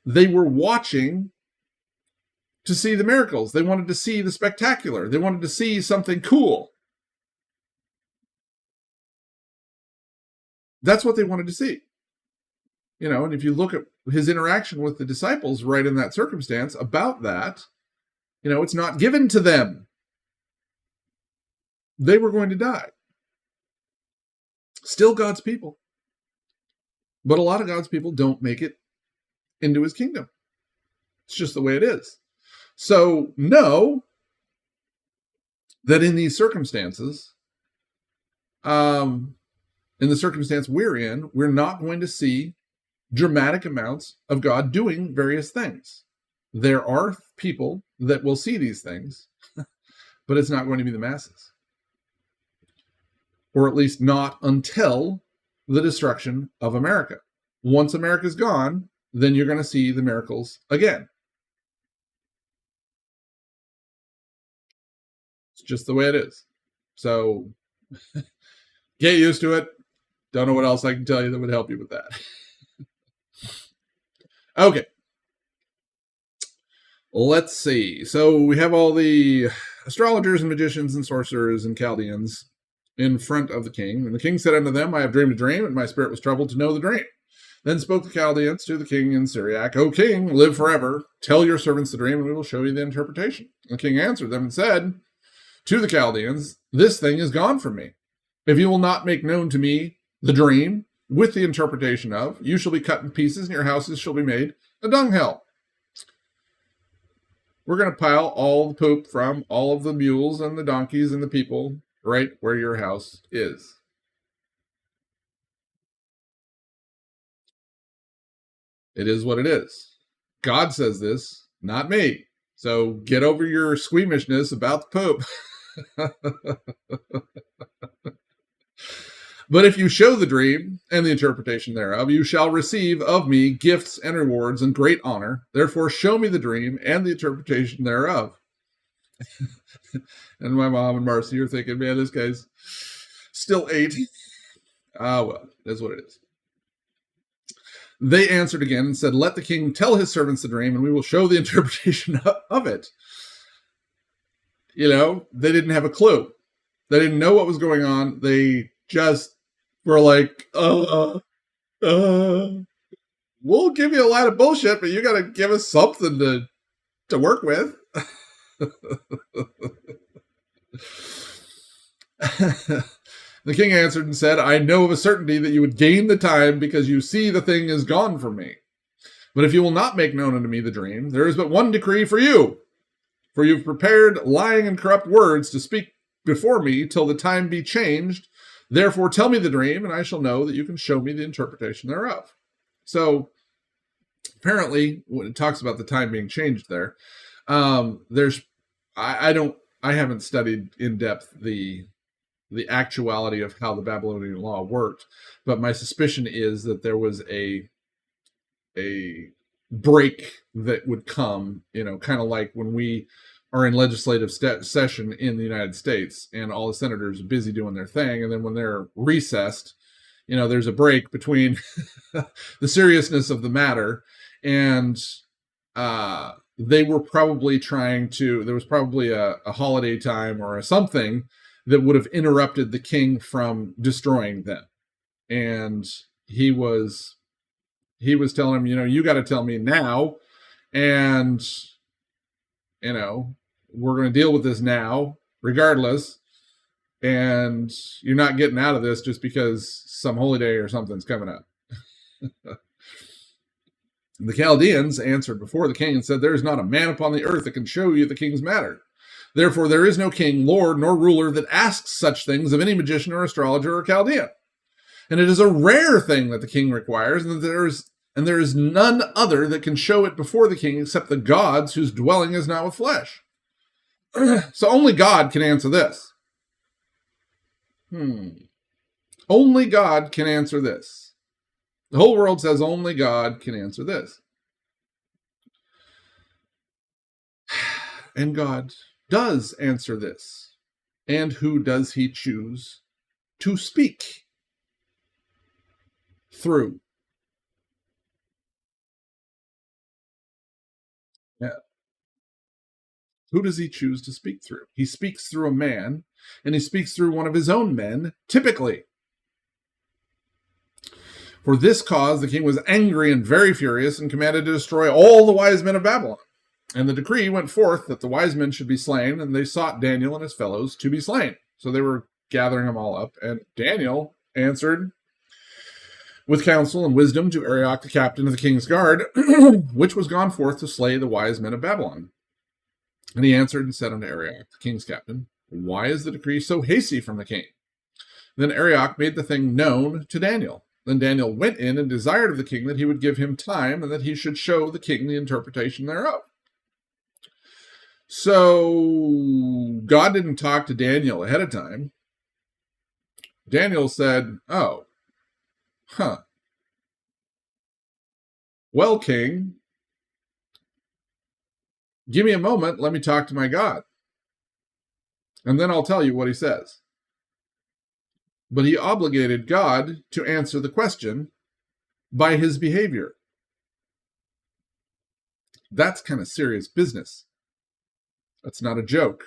They were watching to see the miracles. They wanted to see the spectacular. They wanted to see something cool. That's what they wanted to see. And if you look at his interaction with the disciples right in that circumstance about that, it's not given to them. They were going to die. Still God's people. But a lot of God's people don't make it into his kingdom. It's just the way it is. So know that in these circumstances, in the circumstance we're in, we're not going to see dramatic amounts of God doing various things. there are people that will see these things, but it's not going to be the masses. Or at least not until the destruction of America. Once America's gone, then you're going to see the miracles again. It's just the way it is. So get used to it. Don't know what else I can tell you that would help you with that. Okay. Let's see. So we have all the astrologers and magicians and sorcerers and Chaldeans in front of the king. And the king said unto them, I have dreamed a dream, and my spirit was troubled to know the dream. Then spoke the Chaldeans to the king in Syriac, O king, live forever. Tell your servants the dream, and we will show you the interpretation. And the king answered them and said to the Chaldeans, this thing is gone from me. If you will not make known to me the dream with the interpretation of, you shall be cut in pieces, and your houses shall be made a dunghill. We're going to pile all the poop from all of the mules and the donkeys and the people right where your house is. It is what it is. God says this, not me. So get over your squeamishness about the poop. But if you show the dream and the interpretation thereof, you shall receive of me gifts and rewards and great honor. Therefore show me the dream and the interpretation thereof. And my mom and Marcy are thinking, man, this guy's still 8. Well, that's what it is. They answered again and said, let the king tell his servants the dream, and we will show the interpretation of it. You know, they didn't have a clue. They didn't know what was going on. They just were like, we'll give you a lot of bullshit, but you got to give us something to work with. The king answered and said, I know of a certainty that you would gain the time because you see the thing is gone from me. But if you will not make known unto me the dream, there is but one decree for you. For you've prepared lying and corrupt words to speak before me till the time be changed. Therefore tell me the dream, and I shall know that you can show me the interpretation thereof. So apparently, when it talks about the time being changed there, I haven't studied in depth the actuality of how the Babylonian law worked, but my suspicion is that there was a break that would come, kind of like when we are in legislative session in the United States and all the senators are busy doing their thing, and then when they're recessed, there's a break between the seriousness of the matter, and they were probably there was probably a holiday time or something that would have interrupted the king from destroying them. And he was telling him, you got to tell me now. And, we're going to deal with this now, regardless. And you're not getting out of this just because some holy day or something's coming up. The Chaldeans answered before the king and said, there is not a man upon the earth that can show you the king's matter. Therefore, there is no king, lord, nor ruler that asks such things of any magician or astrologer or Chaldean. And it is a rare thing that the king requires, and there is none other that can show it before the king except the gods whose dwelling is not with flesh. So only God can answer this. Only God can answer this. The whole world says only God can answer this. And God does answer this. And who does he choose to speak through? Yeah. Who does he choose to speak through? He speaks through a man, and he speaks through one of his own men, typically. For this cause the king was angry and very furious, and commanded to destroy all the wise men of Babylon. And the decree went forth that the wise men should be slain, and they sought Daniel and his fellows to be slain. So they were gathering them all up, and Daniel answered with counsel and wisdom to Arioch, the captain of the king's guard, which was gone forth to slay the wise men of Babylon. And he answered and said unto Arioch, the king's captain, why is the decree so hasty from the king? Then Arioch made the thing known to Daniel. Then Daniel went in and desired of the king that he would give him time, and that he should show the king the interpretation thereof. So God didn't talk to Daniel ahead of time. Daniel said, oh, well, king, give me a moment. Let me talk to my God. And then I'll tell you what he says. But he obligated God to answer the question by his behavior. That's kind of serious business. That's not a joke.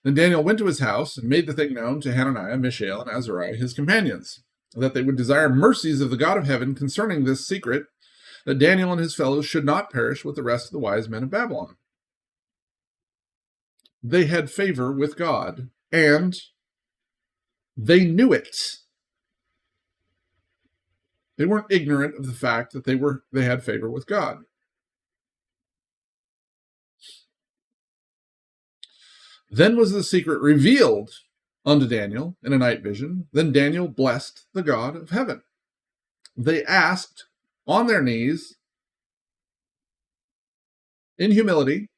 Then Daniel went to his house and made the thing known to Hananiah, Mishael, and Azariah, his companions, that they would desire mercies of the God of heaven concerning this secret, that Daniel and his fellows should not perish with the rest of the wise men of Babylon. They had favor with God, and they knew it. They weren't ignorant of the fact that they had favor with God. Then was the secret revealed unto Daniel in a night vision. Then Daniel blessed the God of heaven. They asked on their knees in humility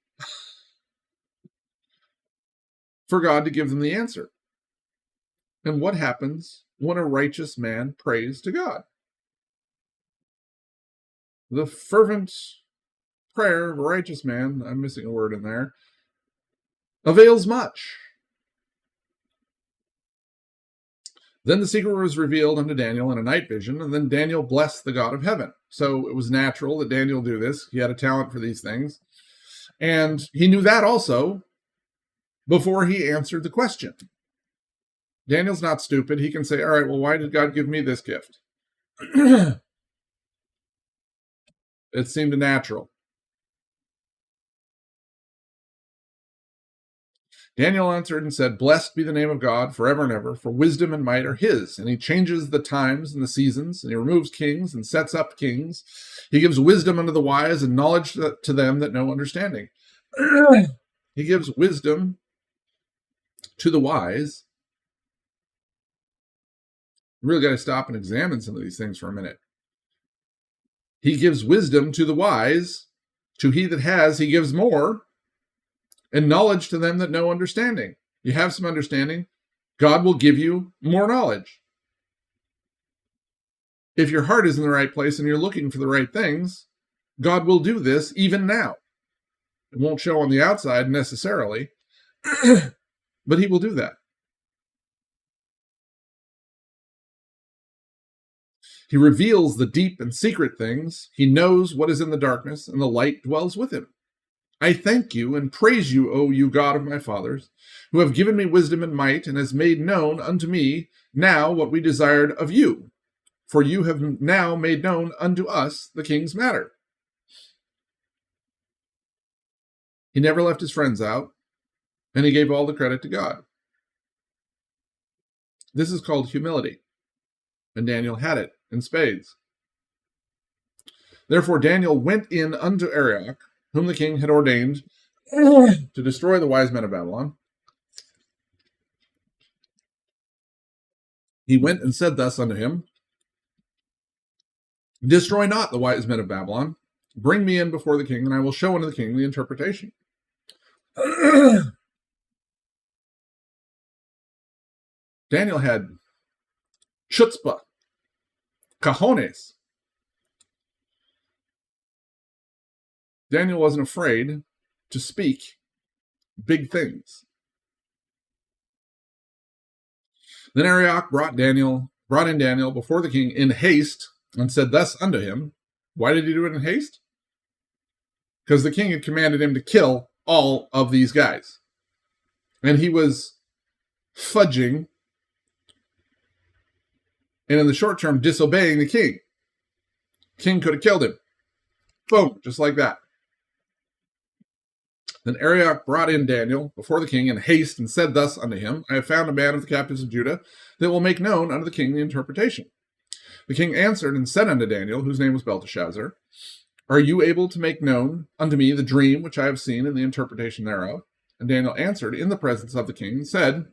for God to give them the answer. And what happens when a righteous man prays to God? The fervent prayer of a righteous man, I'm missing a word in there, avails much. Then the secret was revealed unto Daniel in a night vision, and then Daniel blessed the God of heaven. So it was natural that Daniel do this. He had a talent for these things. And he knew that also before he answered the question. Daniel's not stupid. He can say, all right, well, why did God give me this gift? It seemed natural. Daniel answered and said, blessed be the name of God forever and ever, for wisdom and might are his. And he changes the times and the seasons, and he removes kings and sets up kings. He gives wisdom unto the wise and knowledge to them that know understanding. He gives wisdom to the wise. You really got to stop and examine some of these things for a minute. He gives wisdom to the wise. To he that has, he gives more. And knowledge to them that know understanding. You have some understanding, God will give you more knowledge. If your heart is in the right place and you're looking for the right things, God will do this even now. It won't show on the outside necessarily, but he will do that. He reveals the deep and secret things. He knows what is in the darkness, and the light dwells with him. I thank you and praise you, O you God of my fathers, who have given me wisdom and might, and has made known unto me now what we desired of you. For you have now made known unto us the king's matter. He never left his friends out, and he gave all the credit to God. This is called humility, and Daniel had it in spades. Therefore Daniel went in unto Arioch, whom the king had ordained to destroy the wise men of Babylon. He went and said thus unto him, destroy not the wise men of Babylon. Bring me in before the king, and I will show unto the king the interpretation. Daniel had chutzpah, cojones. Daniel wasn't afraid to speak big things. Then Arioch brought in Daniel before the king in haste, and said thus unto him. Why did he do it in haste? Because the king had commanded him to kill all of these guys. And he was fudging, and in the short term, disobeying the king. King could have killed him. Boom, just like that. Then Arioch brought in Daniel before the king in haste, and said thus unto him, I have found a man of the captives of Judah that will make known unto the king the interpretation. The king answered and said unto Daniel, whose name was Belteshazzar, are you able to make known unto me the dream which I have seen and the interpretation thereof? And Daniel answered in the presence of the king, and said,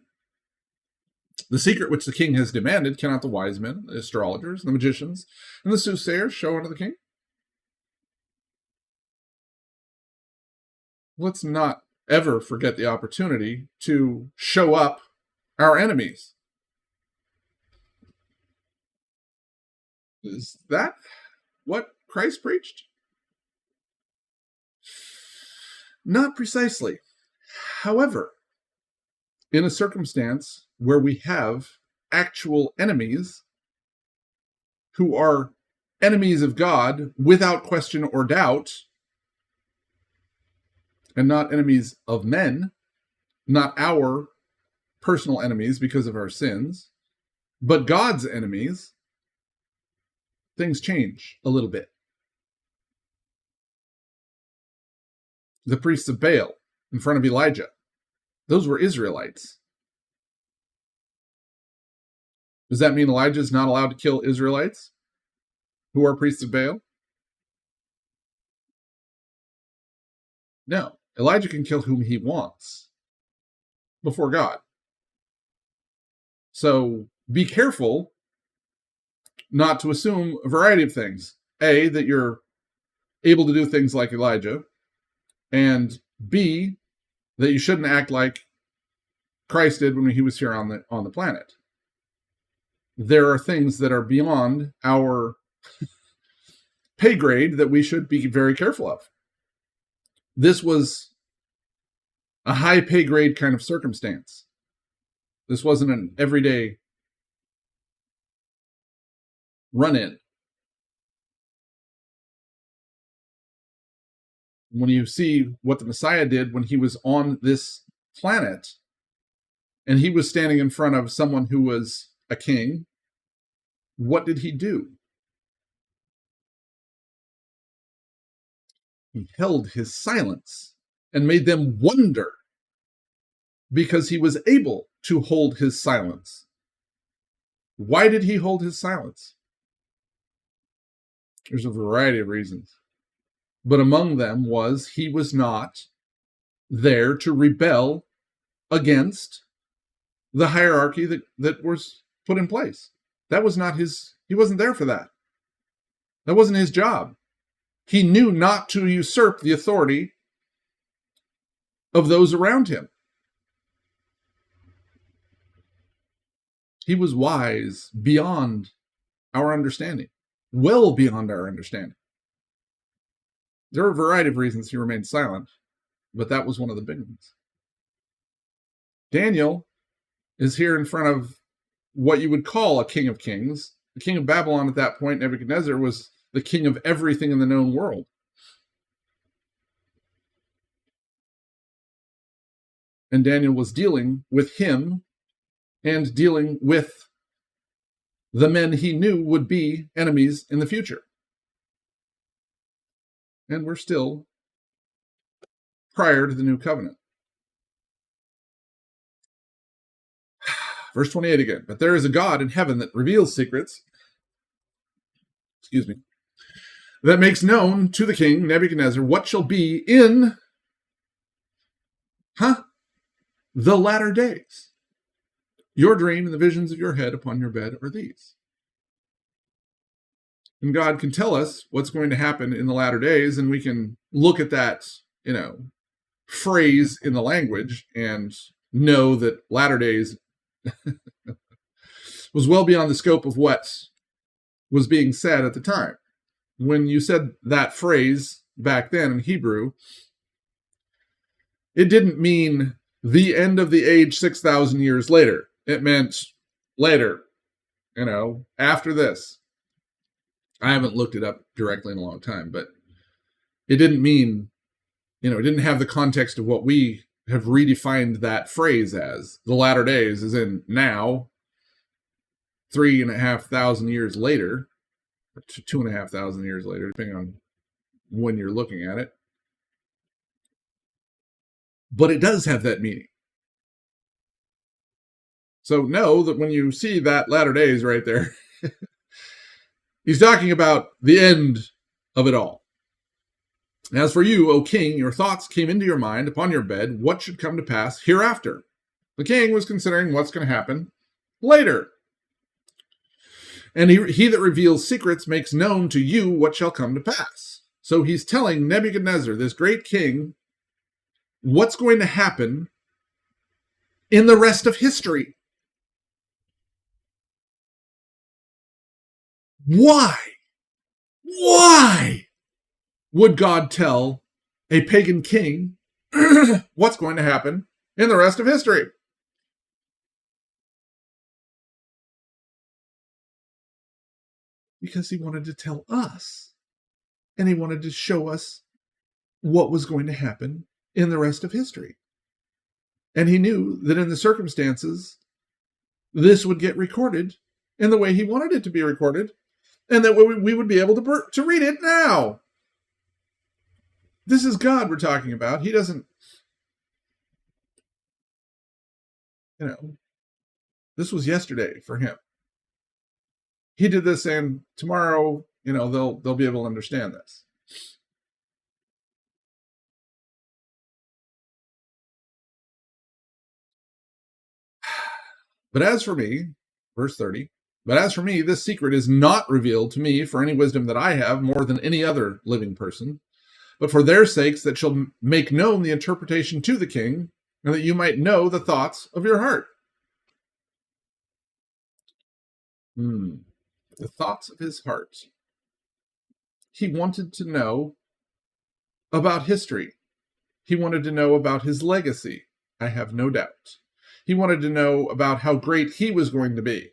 the secret which the king has demanded cannot the wise men, the astrologers, the magicians, and the soothsayers show unto the king? let's not ever forget the opportunity to show up our enemies. Is that what Christ preached? Not precisely. However, in a circumstance where we have actual enemies who are enemies of God without question or doubt, and not enemies of men, not our personal enemies because of our sins, but God's enemies, things change a little bit. The priests of Baal in front of Elijah, those were Israelites. Does that mean Elijah is not allowed to kill Israelites who are priests of Baal? No. Elijah can kill whom he wants before God. So be careful not to assume a variety of things. A, that you're able to do things like Elijah, and B, that you shouldn't act like Christ did when he was here on the planet. There are things that are beyond our pay grade that we should be very careful of. This was a high pay grade kind of circumstance. This wasn't an everyday run-in. When you see what the Messiah did when he was on this planet, and he was standing in front of someone who was a king, what did he do? He held his silence and made them wonder because he was able to hold his silence. Why did he hold his silence? There's a variety of reasons. But among them was he was not there to rebel against the hierarchy that was put in place. That was not he wasn't there for that. That wasn't his job. He knew not to usurp the authority of those around him. He was wise beyond our understanding, well beyond our understanding. There are a variety of reasons he remained silent, but that was one of the big ones. Daniel is here in front of what you would call a king of kings. The king of Babylon at that point, Nebuchadnezzar, was the king of everything in the known world. And Daniel was dealing with him and dealing with the men he knew would be enemies in the future. And we're still prior to the new covenant. Verse 28 again. But there is a God in heaven that reveals secrets, that makes known to the king Nebuchadnezzar what shall be in the latter days. Your dream and the visions of your head upon your bed are these. And God can tell us what's going to happen in the latter days, and we can look at that, phrase in the language and know that latter days was well beyond the scope of what was being said at the time. When you said that phrase back then in Hebrew, it didn't mean the end of the age 6,000 years later. It meant later, after this. I haven't looked it up directly in a long time, but it didn't mean, it didn't have the context of what we have redefined that phrase as. The latter days is in now, 3,500 years later, or 2,500 years later, depending on when you're looking at it. But it does have that meaning. So know that when you see that latter days right there, he's talking about the end of it all. As for you, O king, your thoughts came into your mind upon your bed, what should come to pass hereafter. The king was considering what's going to happen later. And he that reveals secrets makes known to you what shall come to pass. So he's telling Nebuchadnezzar, this great king, what's going to happen in the rest of history. Why would God tell a pagan king what's going to happen in the rest of history? Because he wanted to tell us, and he wanted to show us what was going to happen in the rest of history. And he knew that in the circumstances, this would get recorded in the way he wanted it to be recorded, and that we would be able to read it now. This is God we're talking about. He doesn't, this was yesterday for him. He did this, and tomorrow, they'll be able to understand this. But as for me, verse 30, but as for me, this secret is not revealed to me for any wisdom that I have more than any other living person, but for their sakes that shall make known the interpretation to the king, and that you might know the thoughts of your heart. The thoughts of his heart. He wanted to know about history. He wanted to know about his legacy, I have no doubt. He wanted to know about how great he was going to be,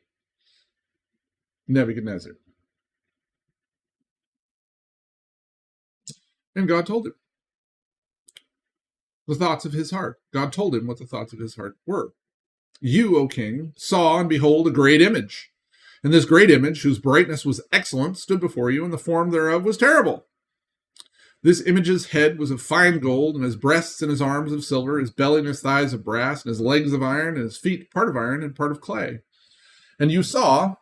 Nebuchadnezzar. And God told him the thoughts of his heart. God told him what the thoughts of his heart were. You, O king, saw and behold a great image. And this great image, whose brightness was excellent, stood before you, and the form thereof was terrible. This image's head was of fine gold, and his breasts and his arms of silver, his belly and his thighs of brass, and his legs of iron, and his feet part of iron and part of clay. And you saw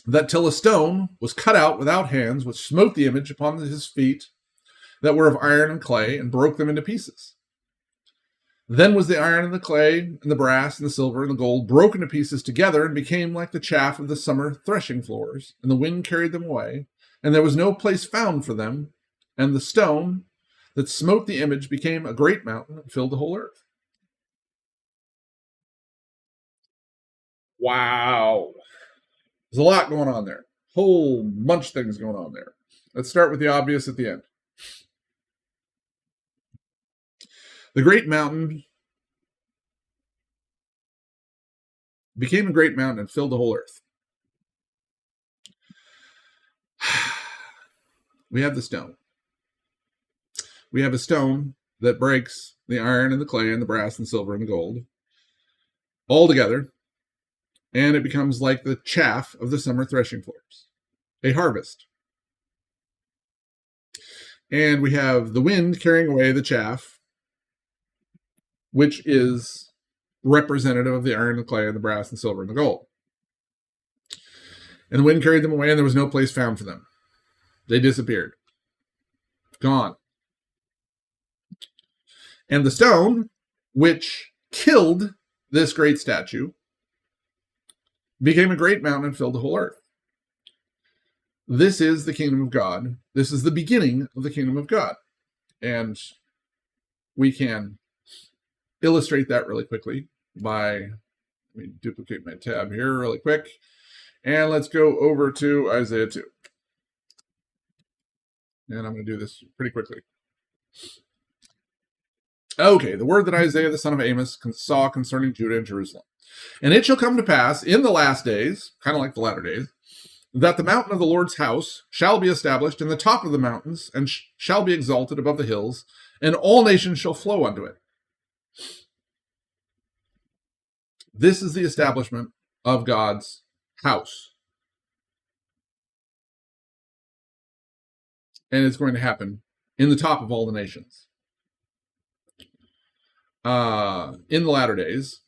that till a stone was cut out without hands, which smote the image upon his feet that were of iron and clay, and broke them into pieces. Then was the iron and the clay, and the brass and the silver and the gold broken to pieces together, and became like the chaff of the summer threshing floors, and the wind carried them away, and there was no place found for them. And the stone that smote the image became a great mountain and filled the whole earth. Wow. There's a lot going on there. Whole bunch of things going on there. Let's start with the obvious at the end. The great mountain became a great mountain and filled the whole earth. We have the stone. We have a stone that breaks the iron and the clay and the brass and silver and the gold all together, and it becomes like the chaff of the summer threshing floors, a harvest. And we have the wind carrying away the chaff, which is representative of the iron, the clay, and the brass and silver and the gold. And the wind carried them away, and there was no place found for them. They disappeared. Gone. And the stone, which killed this great statue, became a great mountain and filled the whole earth. This is the kingdom of God. This is the beginning of the kingdom of God. And we can illustrate that really quickly by, let me duplicate my tab here really quick. And let's go over to Isaiah 2. And I'm going to do this pretty quickly. Okay, the word that Isaiah the son of Amos saw concerning Judah and Jerusalem. And it shall come to pass in the last days, kind of like the latter days, that the mountain of the Lord's house shall be established in the top of the mountains, and shall be exalted above the hills, and all nations shall flow unto it. This is the establishment of God's house. And it's going to happen in the top of all the nations. In the latter days,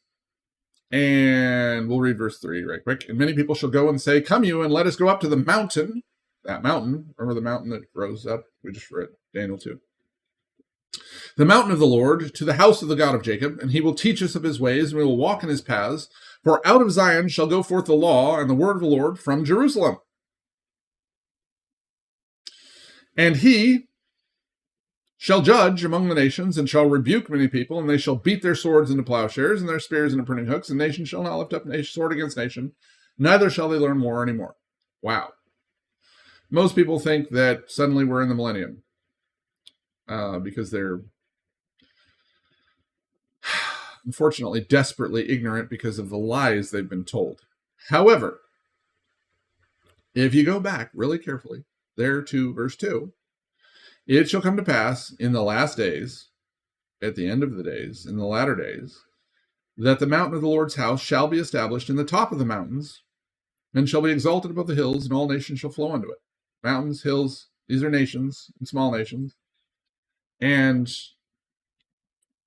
and we'll read verse 3 right quick. And many people shall go and say, come you, and let us go up to the mountain, that mountain, remember the mountain that rose up, we just read Daniel 2. The mountain of the Lord, to the house of the God of Jacob, and he will teach us of his ways, and we will walk in his paths. For out of Zion shall go forth the law and the word of the Lord from Jerusalem. And he shall judge among the nations, and shall rebuke many people, and they shall beat their swords into plowshares, and their spears into pruning hooks, and nation shall not lift up sword against nation, neither shall they learn war anymore. Wow. Most people think that suddenly we're in the millennium because they're unfortunately desperately ignorant because of the lies they've been told. However, if you go back really carefully there to verse 2, it shall come to pass in the last days, at the end of the days, in the latter days, that the mountain of the Lord's house shall be established in the top of the mountains, and shall be exalted above the hills, and all nations shall flow unto it. Mountains, hills, these are nations and small nations. And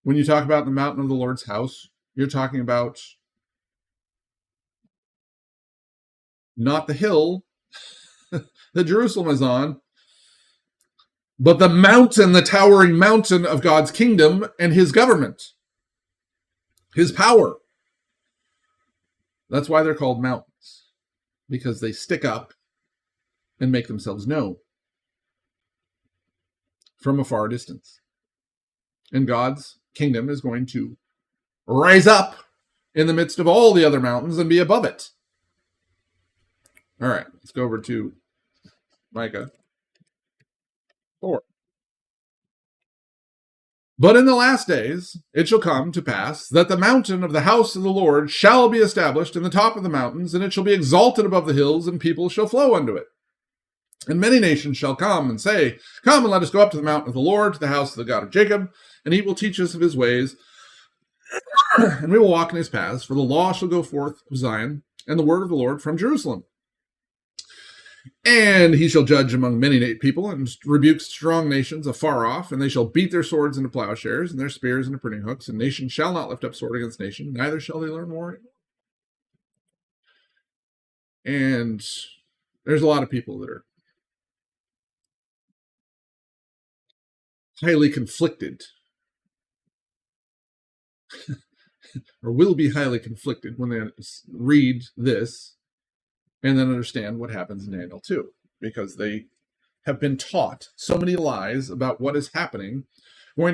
when you talk about the mountain of the Lord's house, you're talking about not the hill that Jerusalem is on, but the mountain, the towering mountain of God's kingdom and his government, his power. That's why they're called mountains, because they stick up and make themselves known from a far distance. And God's kingdom is going to rise up in the midst of all the other mountains and be above it. All right, let's go over to Micah 4. But in the last days it shall come to pass that the mountain of the house of the Lord shall be established in the top of the mountains, and it shall be exalted above the hills, and people shall flow unto it. And many nations shall come and say, Come and let us go up to the mountain of the Lord, to the house of the God of Jacob, and he will teach us of his ways, and we will walk in his paths. For the law shall go forth of Zion, and the word of the Lord from Jerusalem. And he shall judge among many people, and rebuke strong nations afar off, and they shall beat their swords into plowshares, and their spears into pruning hooks, and nation shall not lift up sword against nation, neither shall they learn war. And there's a lot of people that are highly conflicted, or will be highly conflicted when they read this and then understand what happens in Daniel 2, because they have been taught so many lies about what is going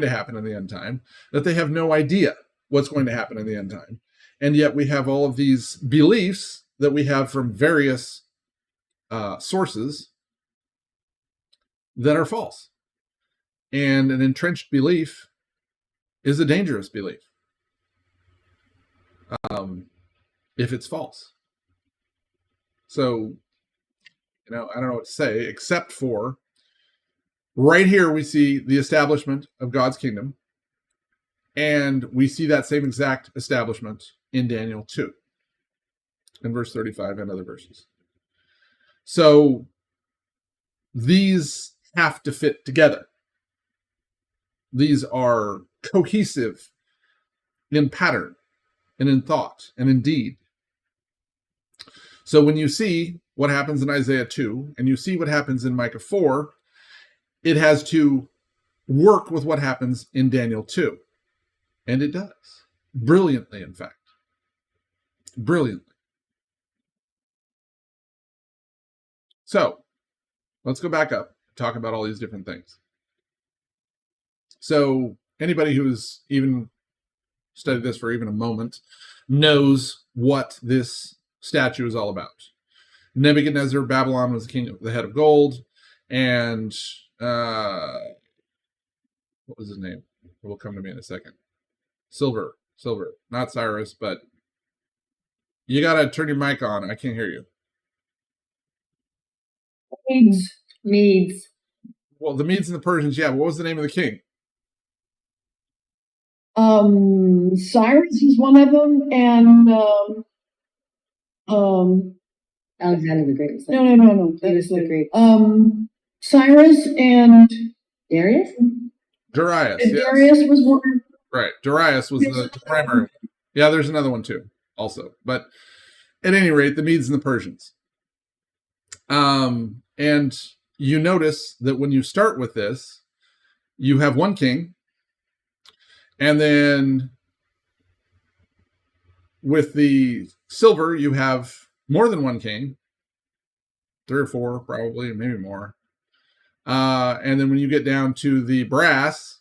to happen in the end time, that they have no idea what's going to happen in the end time. And yet we have all of these beliefs that we have from various sources that are false. And an entrenched belief is a dangerous belief if it's false. So, I don't know what to say, except for right here we see the establishment of God's kingdom, and we see that same exact establishment in Daniel 2, in verse 35 and other verses. So these have to fit together. These are cohesive in pattern and in thought and in deed. So when you see what happens in Isaiah 2 and you see what happens in Micah 4, it has to work with what happens in Daniel 2. And it does. Brilliantly, in fact. Brilliantly. So, let's go back up and talk about all these different things. So, anybody who's even studied this for even a moment knows what this statue is all about. Nebuchadnezzar, Babylon, was the king of the head of gold, and what was his name? It will come to me in a second. Silver, not Cyrus, but you gotta turn your mic on. I can't hear you. Medes. Well, the Medes and the Persians, yeah. What was the name of the king? Cyrus is one of them, and Alexander the Great was like, no. That was the Great. Cyrus and Darius. Darius. And yes. Darius was one. Right. Darius was the primary one. Yeah, there's another one too, also. But at any rate, the Medes and the Persians. And you notice that when you start with this, you have one king, and then with the silver, you have more than one king, 3 or 4 probably, maybe more. And then when you get down to the brass,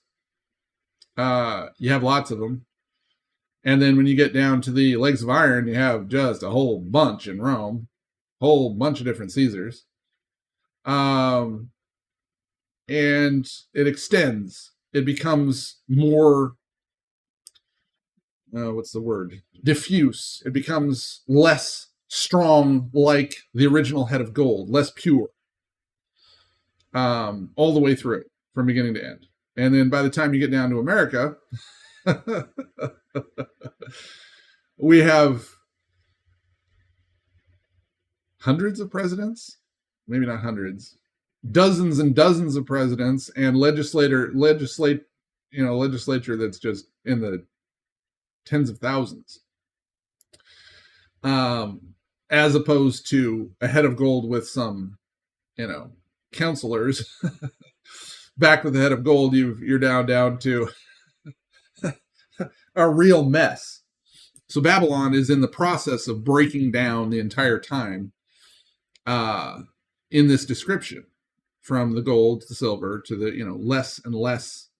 you have lots of them. And then when you get down to the legs of iron, you have just a whole bunch in Rome, whole bunch of different Caesars. And it extends. It becomes more, what's the word? Diffuse. It becomes less strong like the original head of gold, less pure. All the way through, from beginning to end. And then by the time you get down to America, we have hundreds of presidents, maybe not hundreds, dozens and dozens of presidents, and legislature that's just in the tens of thousands, as opposed to a head of gold with some, counselors. Back with the head of gold, you're down to a real mess. So Babylon is in the process of breaking down the entire time in this description, from the gold to the silver to the less and less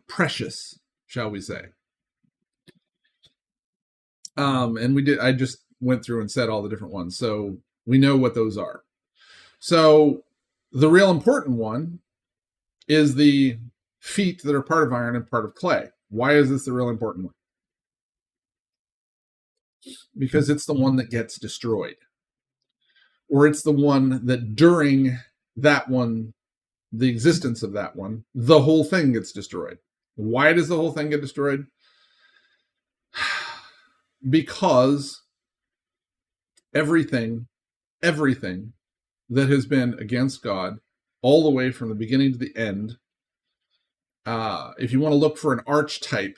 precious, shall we say. And I just went through and said all the different ones, so we know what those are. So the real important one is the feet that are part of iron and part of clay. Why is this the real important one? Because it's the one that gets destroyed. Or it's the one that during that one, the existence of that one, the whole thing gets destroyed. Why does the whole thing get destroyed? Because everything that has been against God, all the way from the beginning to the end, if you want to look for an archetype,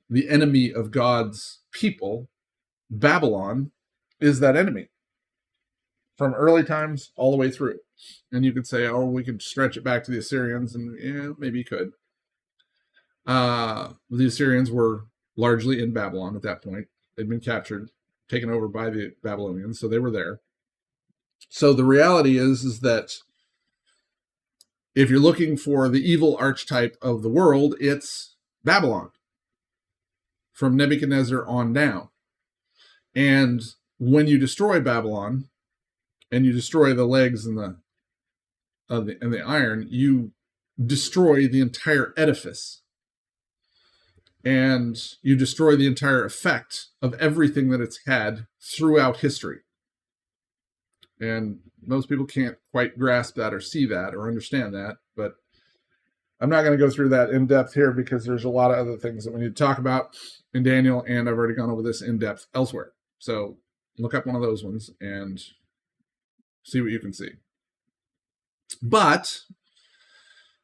the enemy of God's people, Babylon is that enemy. From early times all the way through. And you could say, we could stretch it back to the Assyrians, and yeah, maybe you could. The Assyrians were largely in Babylon at that point. They'd been captured, taken over by the Babylonians, so they were there. So the reality is that if you're looking for the evil archetype of the world, it's Babylon, from Nebuchadnezzar on down. And when you destroy Babylon, and you destroy the legs and the iron, you destroy the entire edifice. And you destroy the entire effect of everything that it's had throughout history. And most people can't quite grasp that or see that or understand that, but I'm not going to go through that in depth here, because there's a lot of other things that we need to talk about in Daniel, and I've already gone over this in depth elsewhere. So look up one of those ones and see what you can see. But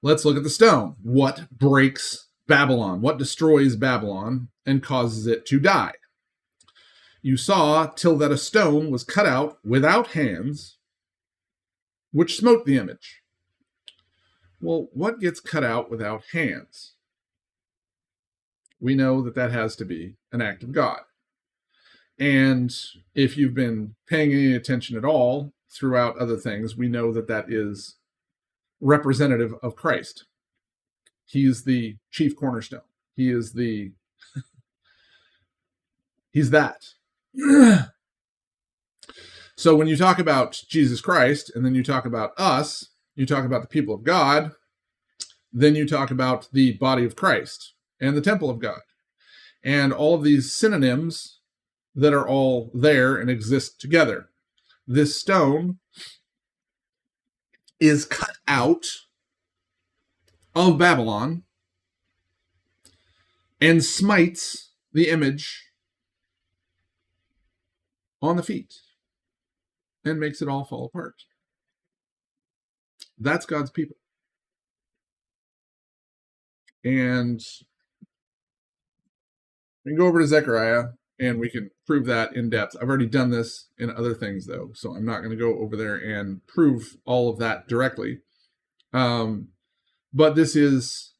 let's look at the stone. What breaks Babylon? What destroys Babylon and causes it to die? You saw till that a stone was cut out without hands, which smote the image. Well, what gets cut out without hands? We know that has to be an act of God. And if you've been paying any attention at all throughout other things, we know that is representative of Christ. He's the chief cornerstone. He's that. So when you talk about Jesus Christ, and then you talk about us, you talk about the people of God, then you talk about the body of Christ and the temple of God. And all of these synonyms that are all there and exist together. This stone is cut out of Babylon and smites the image on the feet and makes it all fall apart. That's God's people. And we can go over to Zechariah and we can prove that in depth. I've already done this in other things, though, so I'm not going to go over there and prove all of that directly. But this is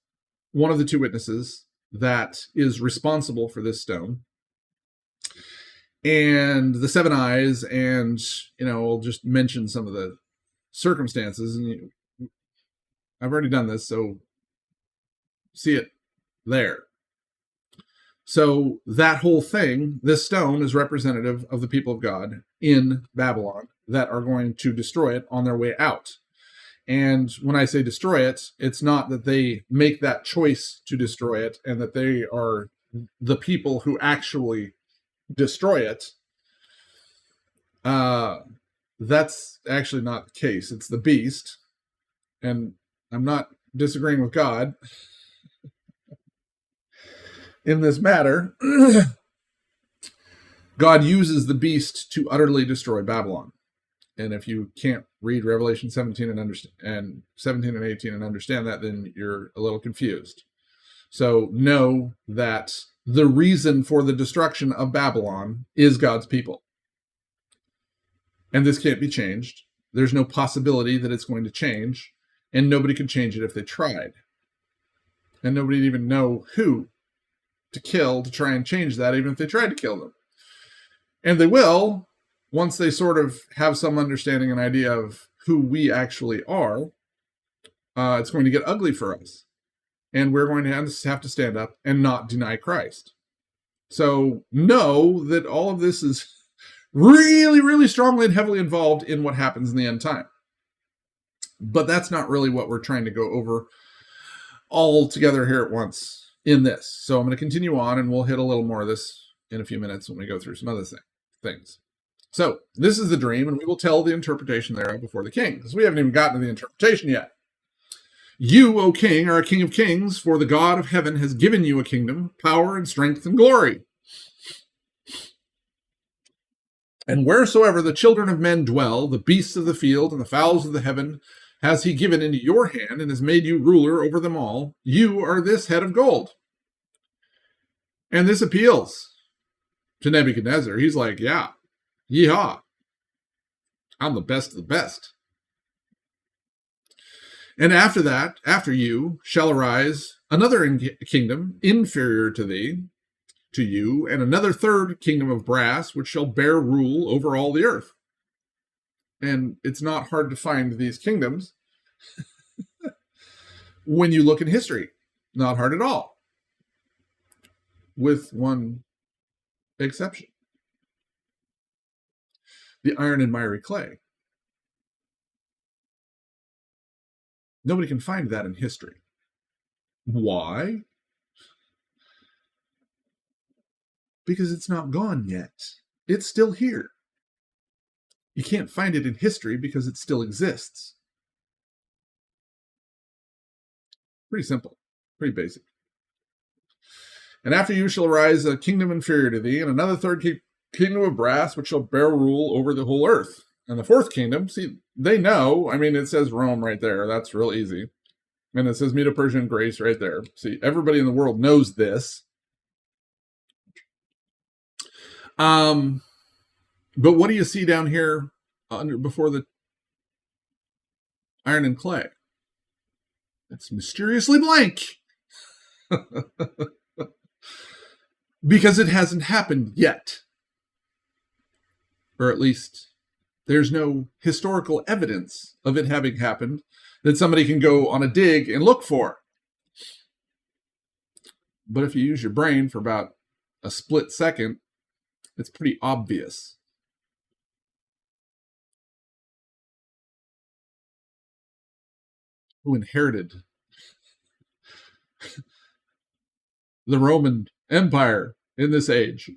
one of the two witnesses that is responsible for this stone. And the 7 eyes, and, I'll just mention some of the circumstances. And I've already done this, so see it there. So that whole thing, this stone is representative of the people of God in Babylon that are going to destroy it on their way out. And when I say destroy it, it's not that they make that choice to destroy it and that they are the people who actually destroy it. That's actually not the case. It's the beast. And I'm not disagreeing with God in this matter. God uses the beast to utterly destroy Babylon. And if you can't read Revelation 17 and 17 and 18 and understand that, then you're a little confused. So know that the reason for the destruction of Babylon is God's people. And this can't be changed. There's no possibility that it's going to change, and nobody could change it if they tried. And nobody would even know who to kill to try and change that, even if they tried to kill them. And they will, once they sort of have some understanding and idea of who we actually are. It's going to get ugly for us. And we're going to have to stand up and not deny Christ. So know that all of this is really, really strongly and heavily involved in what happens in the end time. But that's not really what we're trying to go over all together here at once in this. So I'm going to continue on, and we'll hit a little more of this in a few minutes when we go through some other things. So this is the dream, and we will tell the interpretation thereof before the king, because we haven't even gotten to the interpretation yet. You, O king, are a king of kings, for the God of heaven has given you a kingdom, power, and strength, and glory. And wheresoever the children of men dwell, the beasts of the field and the fowls of the heaven has he given into your hand, and has made you ruler over them all. You are this head of gold. And this appeals to Nebuchadnezzar. He's like, yeah, yeehaw, I'm the best of the best. And after that, after you, shall arise another kingdom inferior to thee, to you, and another third kingdom of brass, which shall bear rule over all the earth. And it's not hard to find these kingdoms when you look in history. Not hard at all. With one exception. The iron and miry clay. Nobody can find that in history. Why? Because it's not gone yet. It's still here. You can't find it in history because it still exists. Pretty simple. Pretty basic. And after you shall arise a kingdom inferior to thee, and another third kingdom of brass, which shall bear rule over the whole earth. And the fourth kingdom, see, they know. I mean, it says Rome right there. That's real easy. And it says Medo-Persian Greece right there. See, everybody in the world knows this. But what do you see down here before the iron and clay? It's mysteriously blank. Because it hasn't happened yet. Or at least there's no historical evidence of it having happened that somebody can go on a dig and look for. But if you use your brain for about a split second, it's pretty obvious. Who inherited the Roman Empire in this age?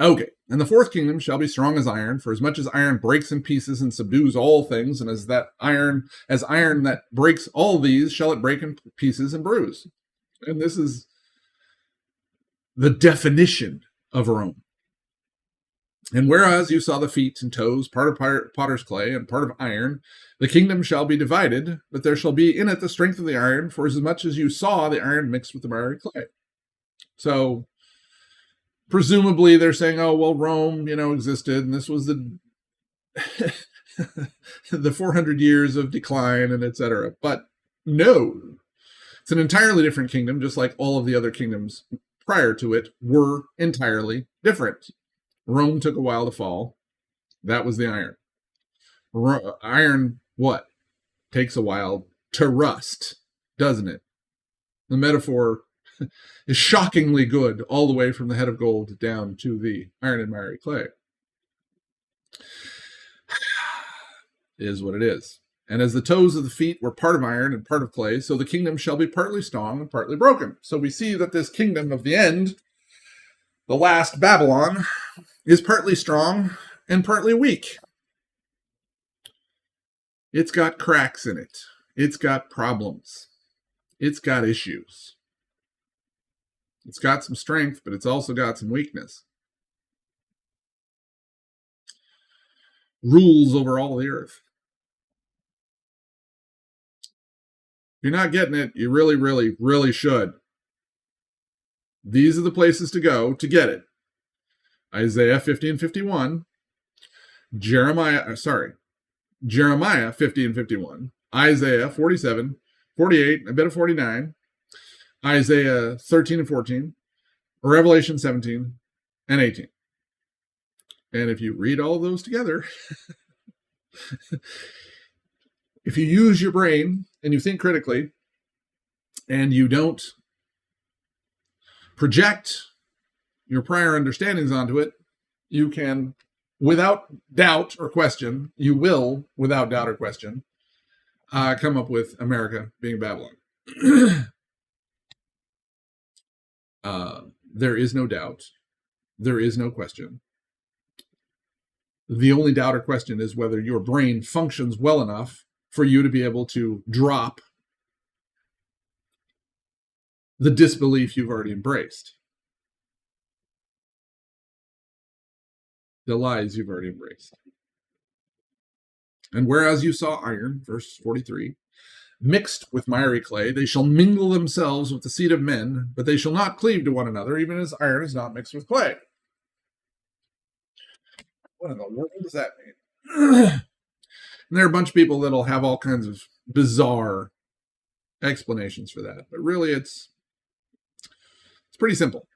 Okay, and the fourth kingdom shall be strong as iron, for as much as iron breaks in pieces and subdues all things, and as iron that breaks all these, shall it break in pieces and bruise. And this is the definition of Rome. And whereas you saw the feet and toes, part of potter's clay and part of iron, the kingdom shall be divided, but there shall be in it the strength of the iron, for as much as you saw the iron mixed with the miry clay. So presumably they're saying, oh, well, Rome, existed, and this was the 400 years of decline and etc. But no, it's an entirely different kingdom, just like all of the other kingdoms prior to it were entirely different. Rome took a while to fall. That was the iron. Iron, what? Takes a while to rust, doesn't it? The metaphor is shockingly good all the way from the head of gold down to the iron and miry clay. It is what it is. And as the toes of the feet were part of iron and part of clay, so the kingdom shall be partly strong and partly broken. So we see that this kingdom of the end, the last Babylon, is partly strong and partly weak. It's got cracks in it. It's got problems. It's got issues. It's got some strength, but it's also got some weakness. Rules over all the earth. If you're not getting it, you really, really, really should. These are the places to go to get it. Isaiah 50 and 51. Jeremiah 50 and 51. Isaiah 47, 48, a bit of 49. Isaiah 13 and 14. Revelation 17 and 18. And if you read all of those together, if you use your brain and you think critically and you don't project your prior understandings onto it, you can, without doubt or question, you will, without doubt or question, come up with America being Babylon. There is no doubt. There is no question. The only doubt or question is whether your brain functions well enough for you to be able to drop the disbelief you've already embraced. The lies you've already embraced. And whereas you saw iron, verse 43, mixed with miry clay, they shall mingle themselves with the seed of men, but they shall not cleave to one another, even as iron is not mixed with clay. What in the world does that mean? And there are a bunch of people that'll have all kinds of bizarre explanations for that, but really it's pretty simple.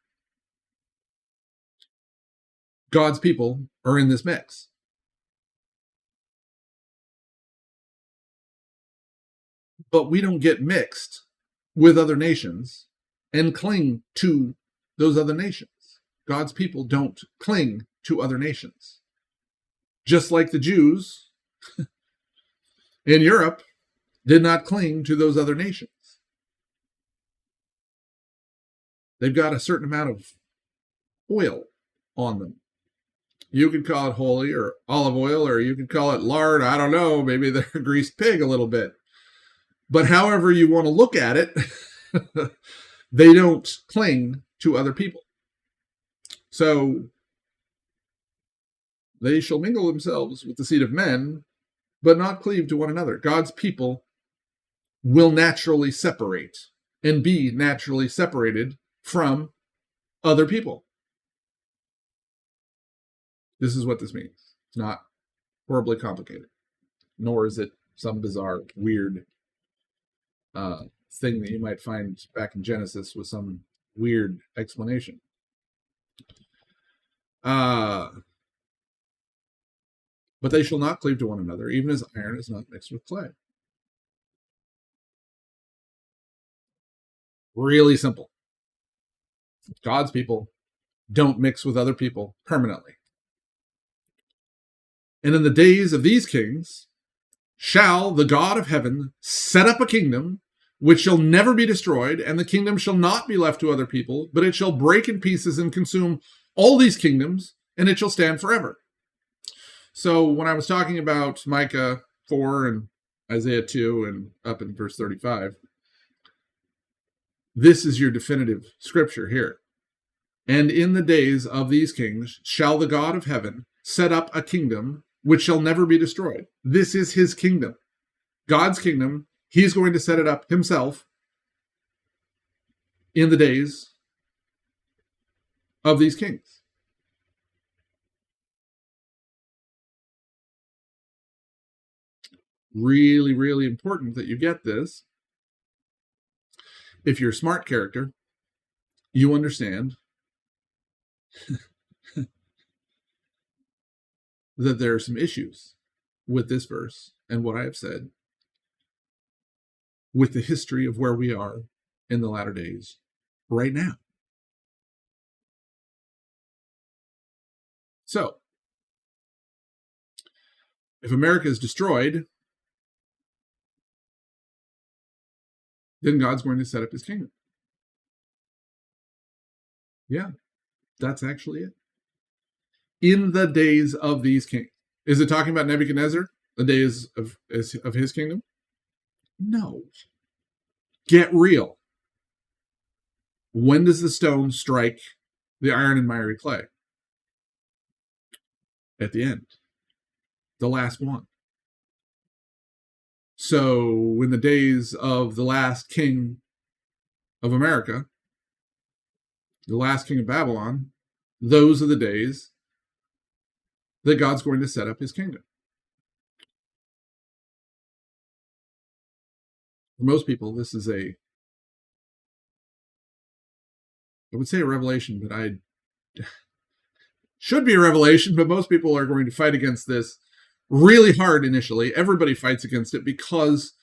God's people are in this mix. But we don't get mixed with other nations and cling to those other nations. God's people don't cling to other nations. Just like the Jews in Europe did not cling to those other nations. They've got a certain amount of oil on them. You could call it holy or olive oil, or you could call it lard. I don't know. Maybe they're a greased pig a little bit. But however you want to look at it, they don't cling to other people. So they shall mingle themselves with the seed of men, but not cleave to one another. God's people will naturally separate and be naturally separated from other people. This is what this means. It's not horribly complicated, nor is it some bizarre, weird thing that you might find back in Genesis with some weird explanation. But they shall not cleave to one another, even as iron is not mixed with clay. Really simple. God's people don't mix with other people permanently. And in the days of these kings shall the God of heaven set up a kingdom which shall never be destroyed, and the kingdom shall not be left to other people, but it shall break in pieces and consume all these kingdoms, and it shall stand forever. So when I was talking about Micah 4 and Isaiah 2 and up in verse 35, this is your definitive scripture here. And in the days of these kings shall the God of heaven set up a kingdom which shall never be destroyed. This is his kingdom. God's kingdom. He's going to set it up himself in the days of these kings. Really, really important that you get this. If you're a smart character, you understand that there are some issues with this verse and what I have said, with the history of where we are in the latter days right now. So, if America is destroyed, then God's going to set up his kingdom. Yeah, that's actually it. In the days of these kings. Is it talking about Nebuchadnezzar, the days of his kingdom? No. Get real. When does the stone strike the iron and miry clay? At the end. The last one. So, in the days of the last king of America, the last king of Babylon, those are the days that God's going to set up his kingdom. For most people, this is I would say a revelation, but should be a revelation, but most people are going to fight against this really hard initially. Everybody fights against it because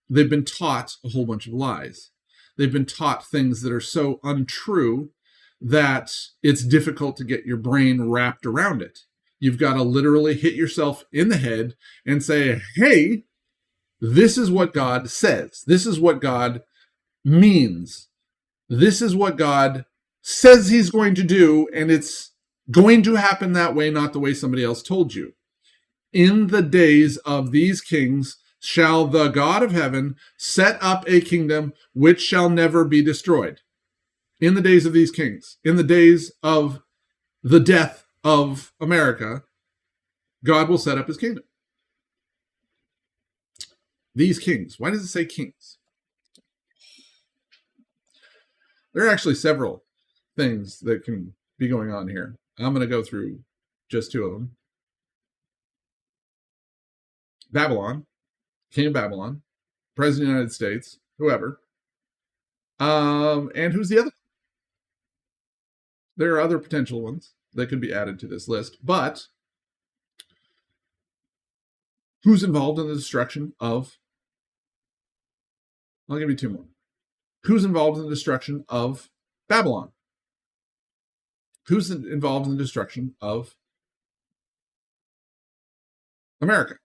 they've been taught a whole bunch of lies. They've been taught things that are so untrue that it's difficult to get your brain wrapped around it. You've got to literally hit yourself in the head and say, hey, this is what God says. This is what God means. This is what God says he's going to do, and it's going to happen that way, not the way somebody else told you. In the days of these kings shall the God of heaven set up a kingdom which shall never be destroyed. In the days of these kings, in the days of the death of America, God will set up his kingdom. These kings. Why does it say kings? There are actually several things that can be going on here. I'm going to go through just two of them. Babylon, king of Babylon, president of the United States, whoever. And who's the other? There are other potential ones that could be added to this list, but who's involved in the destruction of? I'll give you two more. Who's involved in the destruction of Babylon? Who's involved in the destruction of America?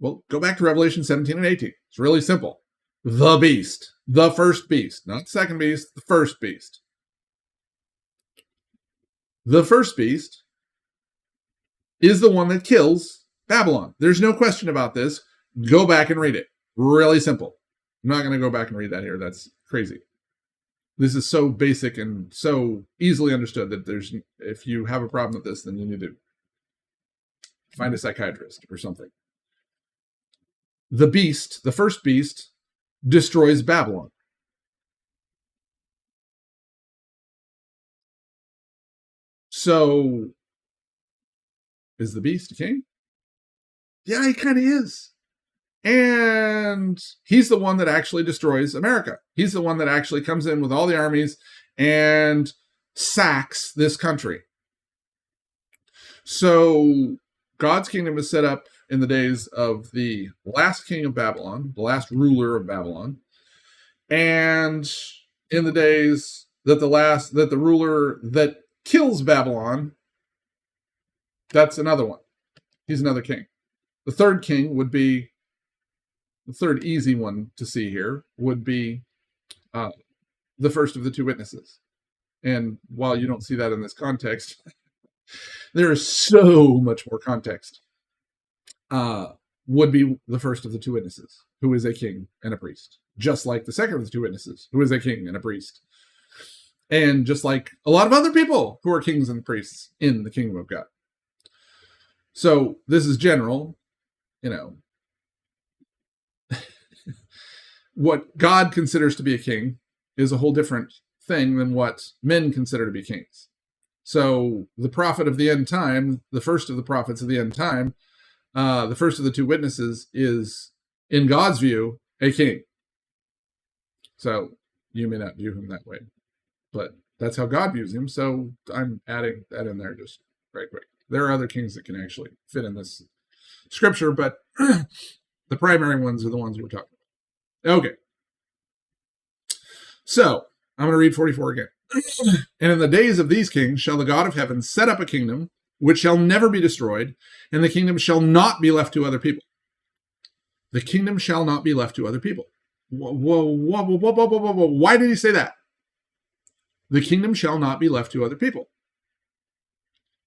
Well, go back to Revelation 17 and 18. It's really simple. The beast, the first beast, not the second beast, the first beast. The first beast is the one that kills Babylon. There's no question about this. Go back and read it. Really simple. I'm not going to go back and read that here. That's crazy. This is so basic and so easily understood that if you have a problem with this, then you need to find a psychiatrist or something. The beast, the first beast, destroys Babylon. So, is the beast a king? Yeah, he kind of is. And he's the one that actually destroys America. He's the one that actually comes in with all the armies and sacks this country. So God's kingdom is set up in the days of the last king of Babylon, the last ruler of Babylon, and in the days that the ruler that kills Babylon, that's another one. He's another king. The third king would be, the third easy one to see here would be the first of the two witnesses. And while you don't see that in this context, there is so much more context. Would be the first of the two witnesses, who is a king and a priest. Just like the second of the two witnesses, who is a king and a priest. And just like a lot of other people who are kings and priests in the kingdom of God. So this is general, what God considers to be a king is a whole different thing than what men consider to be kings. So the prophet of the end time, the first of the prophets of the end time, the first of the two witnesses is, in God's view, a king. So you may not view him that way, but that's how God views him. So I'm adding that in there just right quick. There are other kings that can actually fit in this scripture, but the primary ones are the ones we're talking about. Okay. So, I'm going to read 44 again. And in the days of these kings shall the God of heaven set up a kingdom which shall never be destroyed, and the kingdom shall not be left to other people. The kingdom shall not be left to other people. Whoa. Why did he say that? The kingdom shall not be left to other people.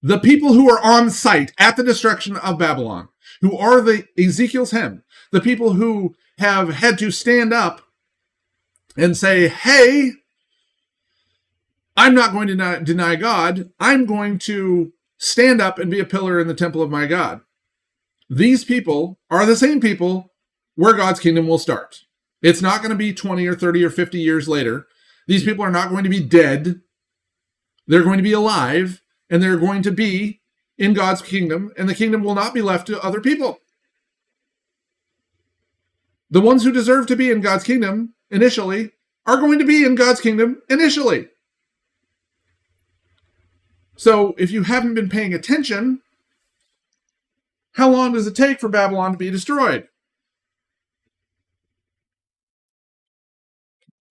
The people who are on site at the destruction of Babylon, who are the Ezekiel's hem, the people who have had to stand up and say, hey, I'm not going to deny God. I'm going to stand up and be a pillar in the temple of my God. These people are the same people where God's kingdom will start. It's not going to be 20 or 30 or 50 years later. These people are not going to be dead. They're going to be alive, and they're going to be in God's kingdom, and the kingdom will not be left to other people. The ones who deserve to be in God's kingdom initially are going to be in God's kingdom initially. So if you haven't been paying attention, how long does it take for Babylon to be destroyed?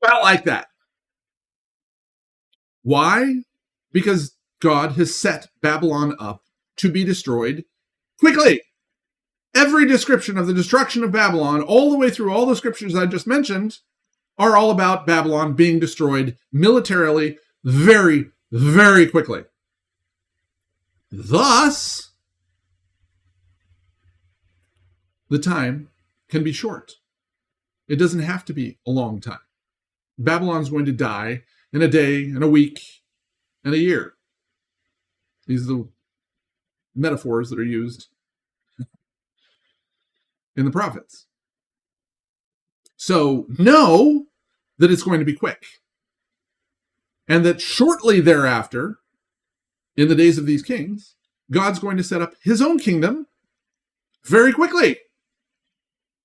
About like that. Why? Because God has set Babylon up to be destroyed quickly. Every description of the destruction of Babylon, all the way through all the scriptures I just mentioned, are all about Babylon being destroyed militarily very, very quickly. Thus, the time can be short. It doesn't have to be a long time. Babylon's going to die in a day, in a week, and a year. These are the metaphors that are used in the prophets. So know that it's going to be quick. And that shortly thereafter, in the days of these kings, God's going to set up his own kingdom very quickly.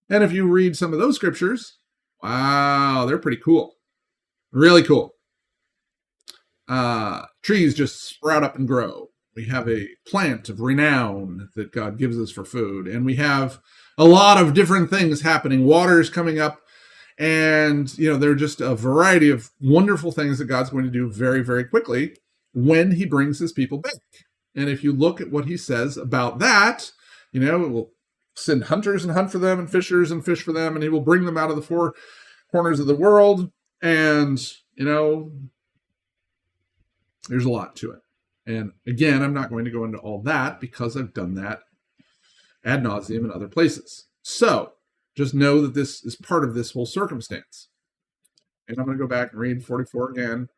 And if you read some of those scriptures, wow, they're pretty cool. Really cool. Trees just sprout up and grow. We have a plant of renown that God gives us for food. And we have a lot of different things happening. Water's coming up. And, there are just a variety of wonderful things that God's going to do very, very quickly when he brings his people back. And if you look at what he says about that, we'll send hunters and hunt for them and fishers and fish for them. And he will bring them out of the four corners of the world. And, there's a lot to it. And again, I'm not going to go into all that because I've done that ad nauseum in other places. So just know that this is part of this whole circumstance. And I'm going to go back and read 44 again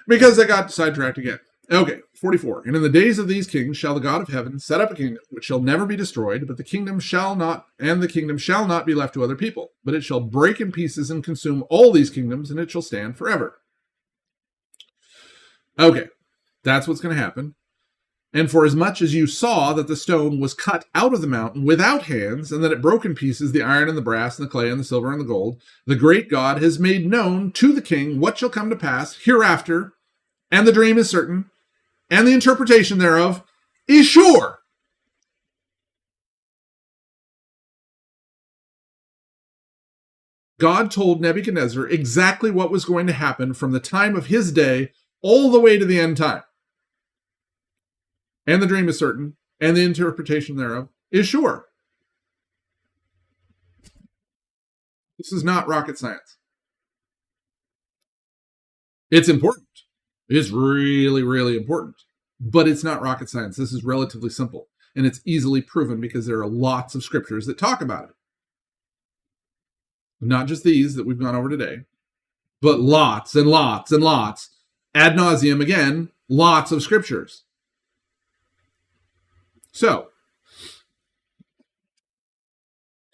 because I got sidetracked again. Okay, 44. And in the days of these kings shall the God of heaven set up a kingdom which shall never be destroyed, but the kingdom shall not be left to other people, but it shall break in pieces and consume all these kingdoms, and it shall stand forever. Okay, that's what's going to happen. And for as much as you saw that the stone was cut out of the mountain without hands, and that it broke in pieces the iron and the brass and the clay and the silver and the gold, the great God has made known to the king what shall come to pass hereafter, and the dream is certain, and the interpretation thereof is sure. God told Nebuchadnezzar exactly what was going to happen from the time of his day all the way to the end time. And the dream is certain, and the interpretation thereof is sure. This is not rocket science. It's important. It is really, really important. But it's not rocket science. This is relatively simple. And it's easily proven because there are lots of scriptures that talk about it. Not just these that we've gone over today, but lots and lots and lots. Ad nauseum, again, lots of scriptures. So,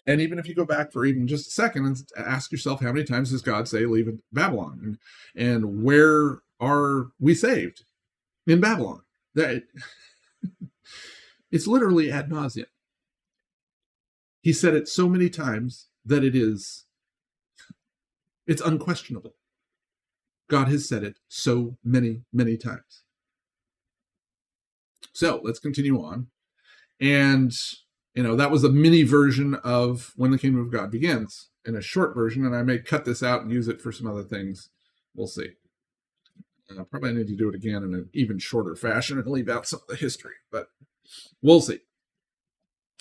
and even if you go back for even just a second and ask yourself, how many times does God say, leave Babylon? And where are we saved? In Babylon. It's literally ad nauseum. He said it so many times that it's unquestionable. God has said it so many, many times. So let's continue on. And, that was a mini version of When the Kingdom of God Begins, in a short version, and I may cut this out and use it for some other things. We'll see. Probably need to do it again in an even shorter fashion and leave out some of the history, but we'll see.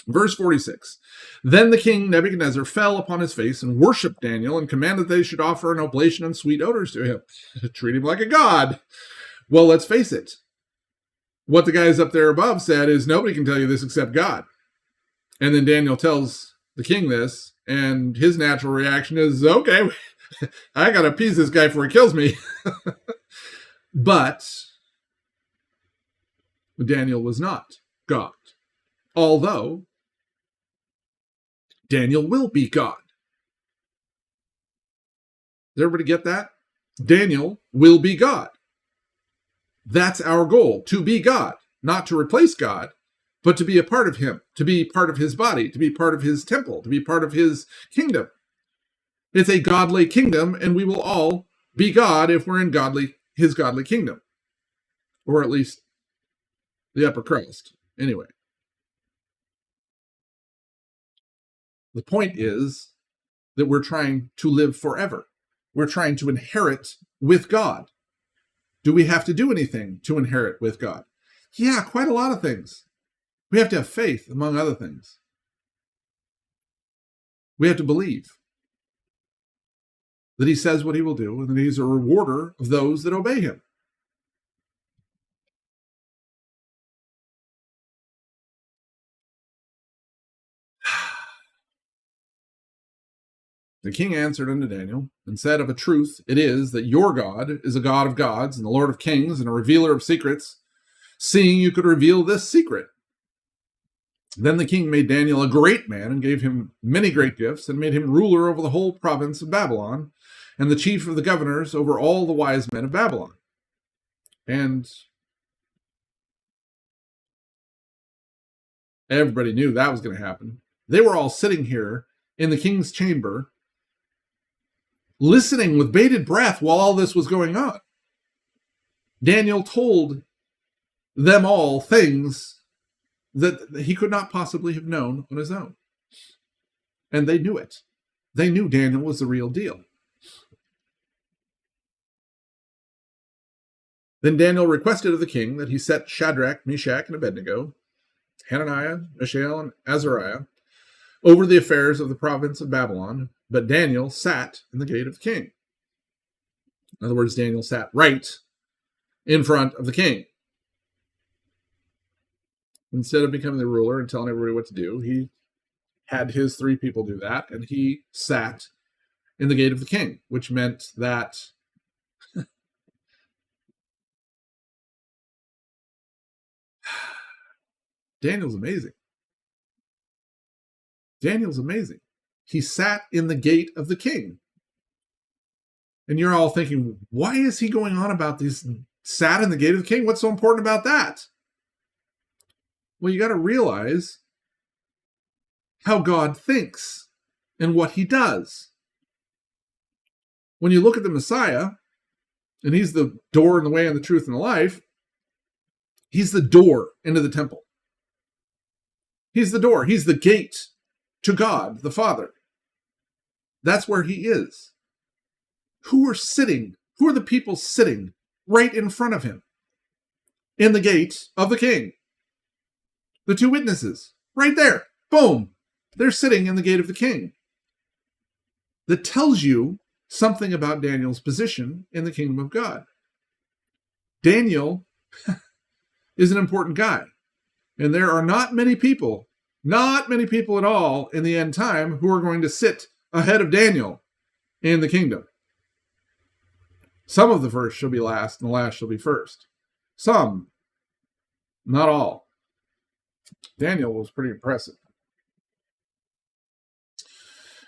Verse 46. Then the king Nebuchadnezzar fell upon his face and worshipped Daniel and commanded they should offer an oblation and sweet odors to him. Treat him like a god. Well, let's face it. What the guys up there above said is, nobody can tell you this except God. And then Daniel tells the king this, and his natural reaction is, okay, I got to appease this guy before he kills me. But Daniel was not God. Although Daniel will be God. Does everybody get that? Daniel will be God. That's our goal, to be God, not to replace God, but to be a part of him, to be part of his body, to be part of his temple, to be part of his kingdom. It's a godly kingdom, and we will all be God if we're in his godly kingdom. Or at least the upper crust. Anyway. The point is that we're trying to live forever. We're trying to inherit with God. Do we have to do anything to inherit with God? Yeah, quite a lot of things. We have to have faith, among other things. We have to believe that he says what he will do and that he's a rewarder of those that obey him. The king answered unto Daniel and said, of a truth it is that your God is a God of gods and the Lord of kings and a revealer of secrets, seeing you could reveal this secret. Then the king made Daniel a great man and gave him many great gifts and made him ruler over the whole province of Babylon and the chief of the governors over all the wise men of Babylon. And everybody knew that was going to happen. They were all sitting here in the king's chamber, listening with bated breath while all this was going on. Daniel told them all things that he could not possibly have known on his own. And they knew it. They knew Daniel was the real deal. Then Daniel requested of the king that he set Shadrach, Meshach, and Abednego, Hananiah, Mishael, and Azariah, over the affairs of the province of Babylon, but Daniel sat in the gate of the king. In other words, Daniel sat right in front of the king. Instead of becoming the ruler and telling everybody what to do, he had his 3 people do that, and he sat in the gate of the king, which meant that Daniel's amazing. Daniel's amazing. He sat in the gate of the king. And you're all thinking, why is he going on about this? Sat in the gate of the king? What's so important about that? Well, you got to realize how God thinks and what he does. When you look at the Messiah, and he's the door and the way and the truth and the life, he's the door into the temple. He's the door. He's the gate to God, the Father. That's where he is. Who are the people sitting right in front of him? In the gate of the king. The 2 witnesses, right there. Boom. They're sitting in the gate of the king. That tells you something about Daniel's position in the kingdom of God. Daniel is an important guy. And there are not many people at all in the end time who are going to sit ahead of Daniel in the kingdom. Some of the first shall be last, and the last shall be first. Some, not all. Daniel was pretty impressive.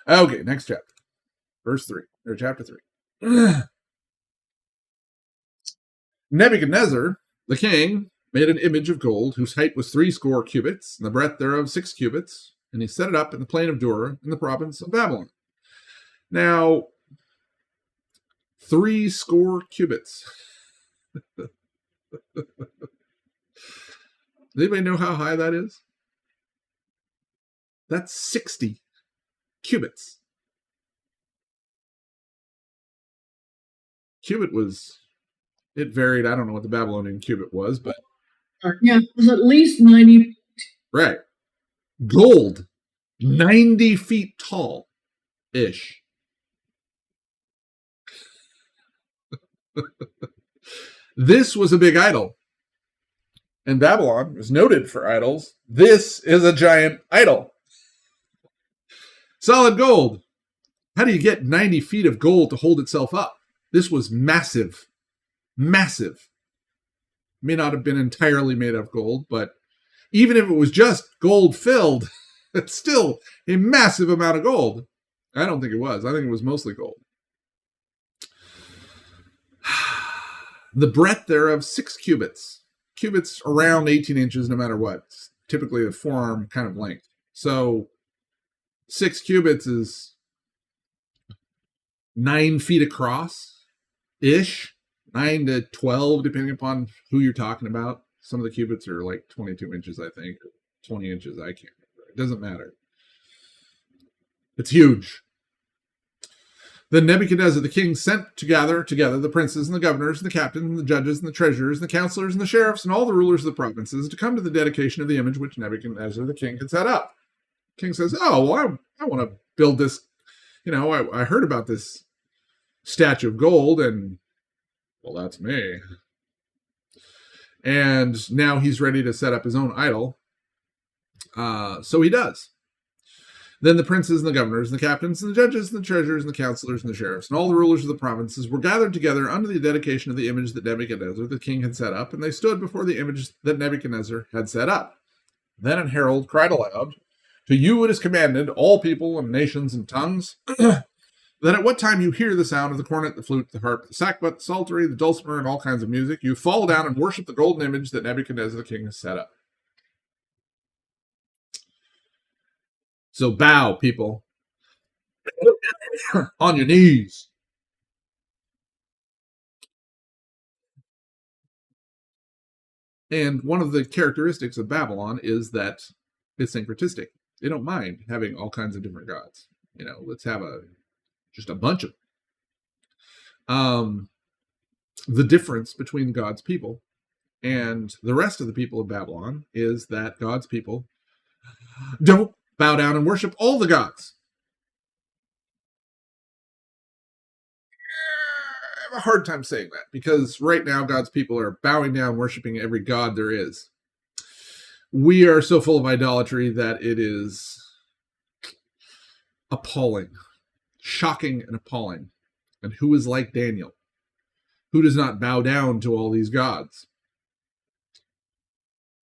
Okay, next chapter. Verse 3, or chapter 3. Nebuchadnezzar, the king, made an image of gold, whose height was 60 cubits, and the breadth thereof 6 cubits, and he set it up in the plain of Dura, in the province of Babylon. Now, 60 cubits. Does anybody know how high that is? That's 60 cubits. Cubit was, it varied. I don't know what the Babylonian cubit was, but. Yeah, it was at least 90. Right. Gold, 90 feet tall ish. This was a big idol. And Babylon is noted for idols. This is a giant idol. Solid gold. How do you get 90 feet of gold to hold itself up? This was massive. Massive. May not have been entirely made of gold, but even if it was just gold filled, it's still a massive amount of gold. I don't think it was. I think it was mostly gold. The breadth thereof 6 cubits. Cubits around 18 inches no matter what. It's typically the forearm kind of length. So 6 cubits is 9 feet across-ish. 9 to 12, depending upon who you're talking about. Some of the cubits are like 22 inches, I think. Or 20 inches, I can't remember. It doesn't matter. It's huge. Then Nebuchadnezzar the king sent to gather together the princes and the governors and the captains and the judges and the treasurers and the counselors and the sheriffs and all the rulers of the provinces to come to the dedication of the image which Nebuchadnezzar the king had set up. The king says, oh, well, I want to build this. I heard about this statue of gold, and, well, that's me. And now he's ready to set up his own idol. So he does. Then the princes and the governors and the captains and the judges and the treasurers and the counselors and the sheriffs and all the rulers of the provinces were gathered together under the dedication of the image that Nebuchadnezzar the king had set up, and they stood before the image that Nebuchadnezzar had set up. Then an herald cried aloud, to you it is commanded, all people and nations and tongues, that at what time you hear the sound of the cornet, the flute, the harp, the sackbut, the psaltery, the dulcimer, and all kinds of music, you fall down and worship the golden image that Nebuchadnezzar the king has set up. So bow, people. On your knees. And one of the characteristics of Babylon is that it's syncretistic. They don't mind having all kinds of different gods. Let's have just a bunch of them. The difference between God's people and the rest of the people of Babylon is that God's people don't bow down and worship all the gods. I have a hard time saying that because right now God's people are bowing down, worshiping every god there is. We are so full of idolatry that it is appalling, shocking and appalling. And who is like Daniel? Who does not bow down to all these gods?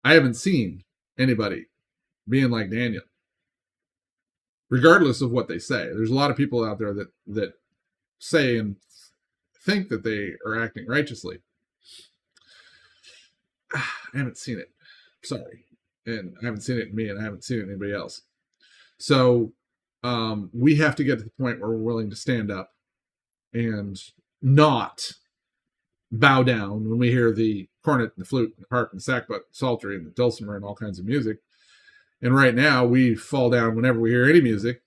I haven't seen anybody being like Daniel, regardless of what they say. There's a lot of people out there that say and think that they are acting righteously. I haven't seen it. Sorry. And I haven't seen it in me, and I haven't seen it in anybody else. So we have to get to the point where we're willing to stand up and not bow down when we hear the cornet, and the flute, and the harp, and the sackbut, the psaltery, and the dulcimer, and all kinds of music. And right now, we fall down whenever we hear any music,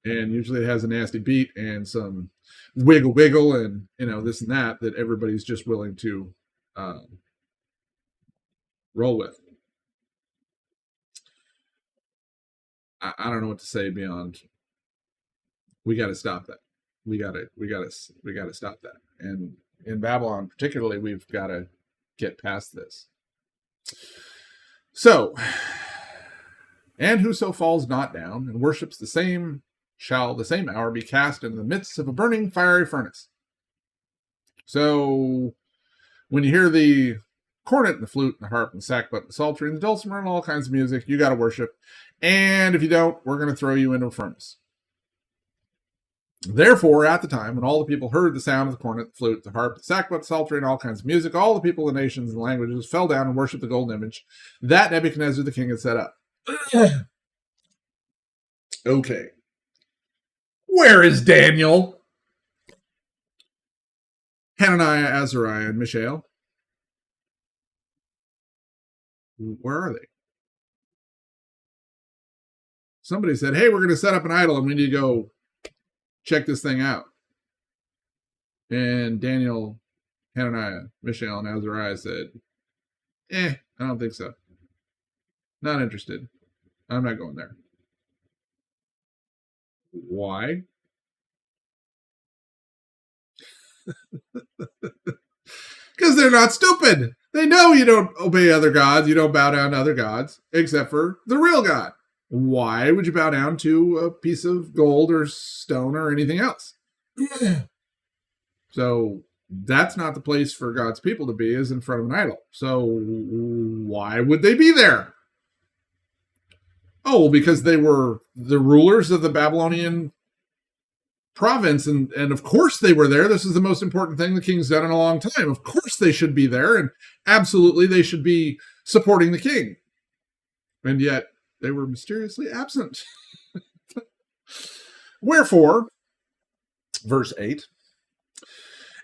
and usually it has a nasty beat and some wiggle, and this and that everybody's just willing to roll with. I don't know what to say beyond. We got to stop that. We got to stop that. And in Babylon, particularly, we've got to get past this. So, and whoso falls not down and worships the same shall the same hour be cast into the midst of a burning fiery furnace. So, when you hear the cornet, and the flute, and the harp, and the sackbut, and the psaltery, and the dulcimer, and all kinds of music, you got to worship. And if you don't, we're going to throw you into a furnace. Therefore, at the time when all the people heard the sound of the cornet, the flute, the harp, the sackbut, the psaltery, and all kinds of music, all the people, the nations, and languages fell down and worshipped the golden image that Nebuchadnezzar the king had set up. Okay. Where is Daniel? Hananiah, Azariah, and Mishael? Where are they? somebody said, hey, we're going to set up an idol and we need to go check this thing out. And Daniel, Hananiah, Mishael, and Azariah said, I don't think so. Not interested. I'm not going there. Why? Because they're not stupid. They know you don't obey other gods. You don't bow down to other gods, except for the real God. Why would you bow down to a piece of gold or stone or anything else? So that's not the place for God's people to be, is in front of an idol. So why would they be there? Oh, because they were the rulers of the Babylonian province, and of course they were there. This is the most important thing the king's done in a long time. Of course they should be there, and absolutely they should be supporting the king. And yet they were mysteriously absent. Wherefore, verse 8,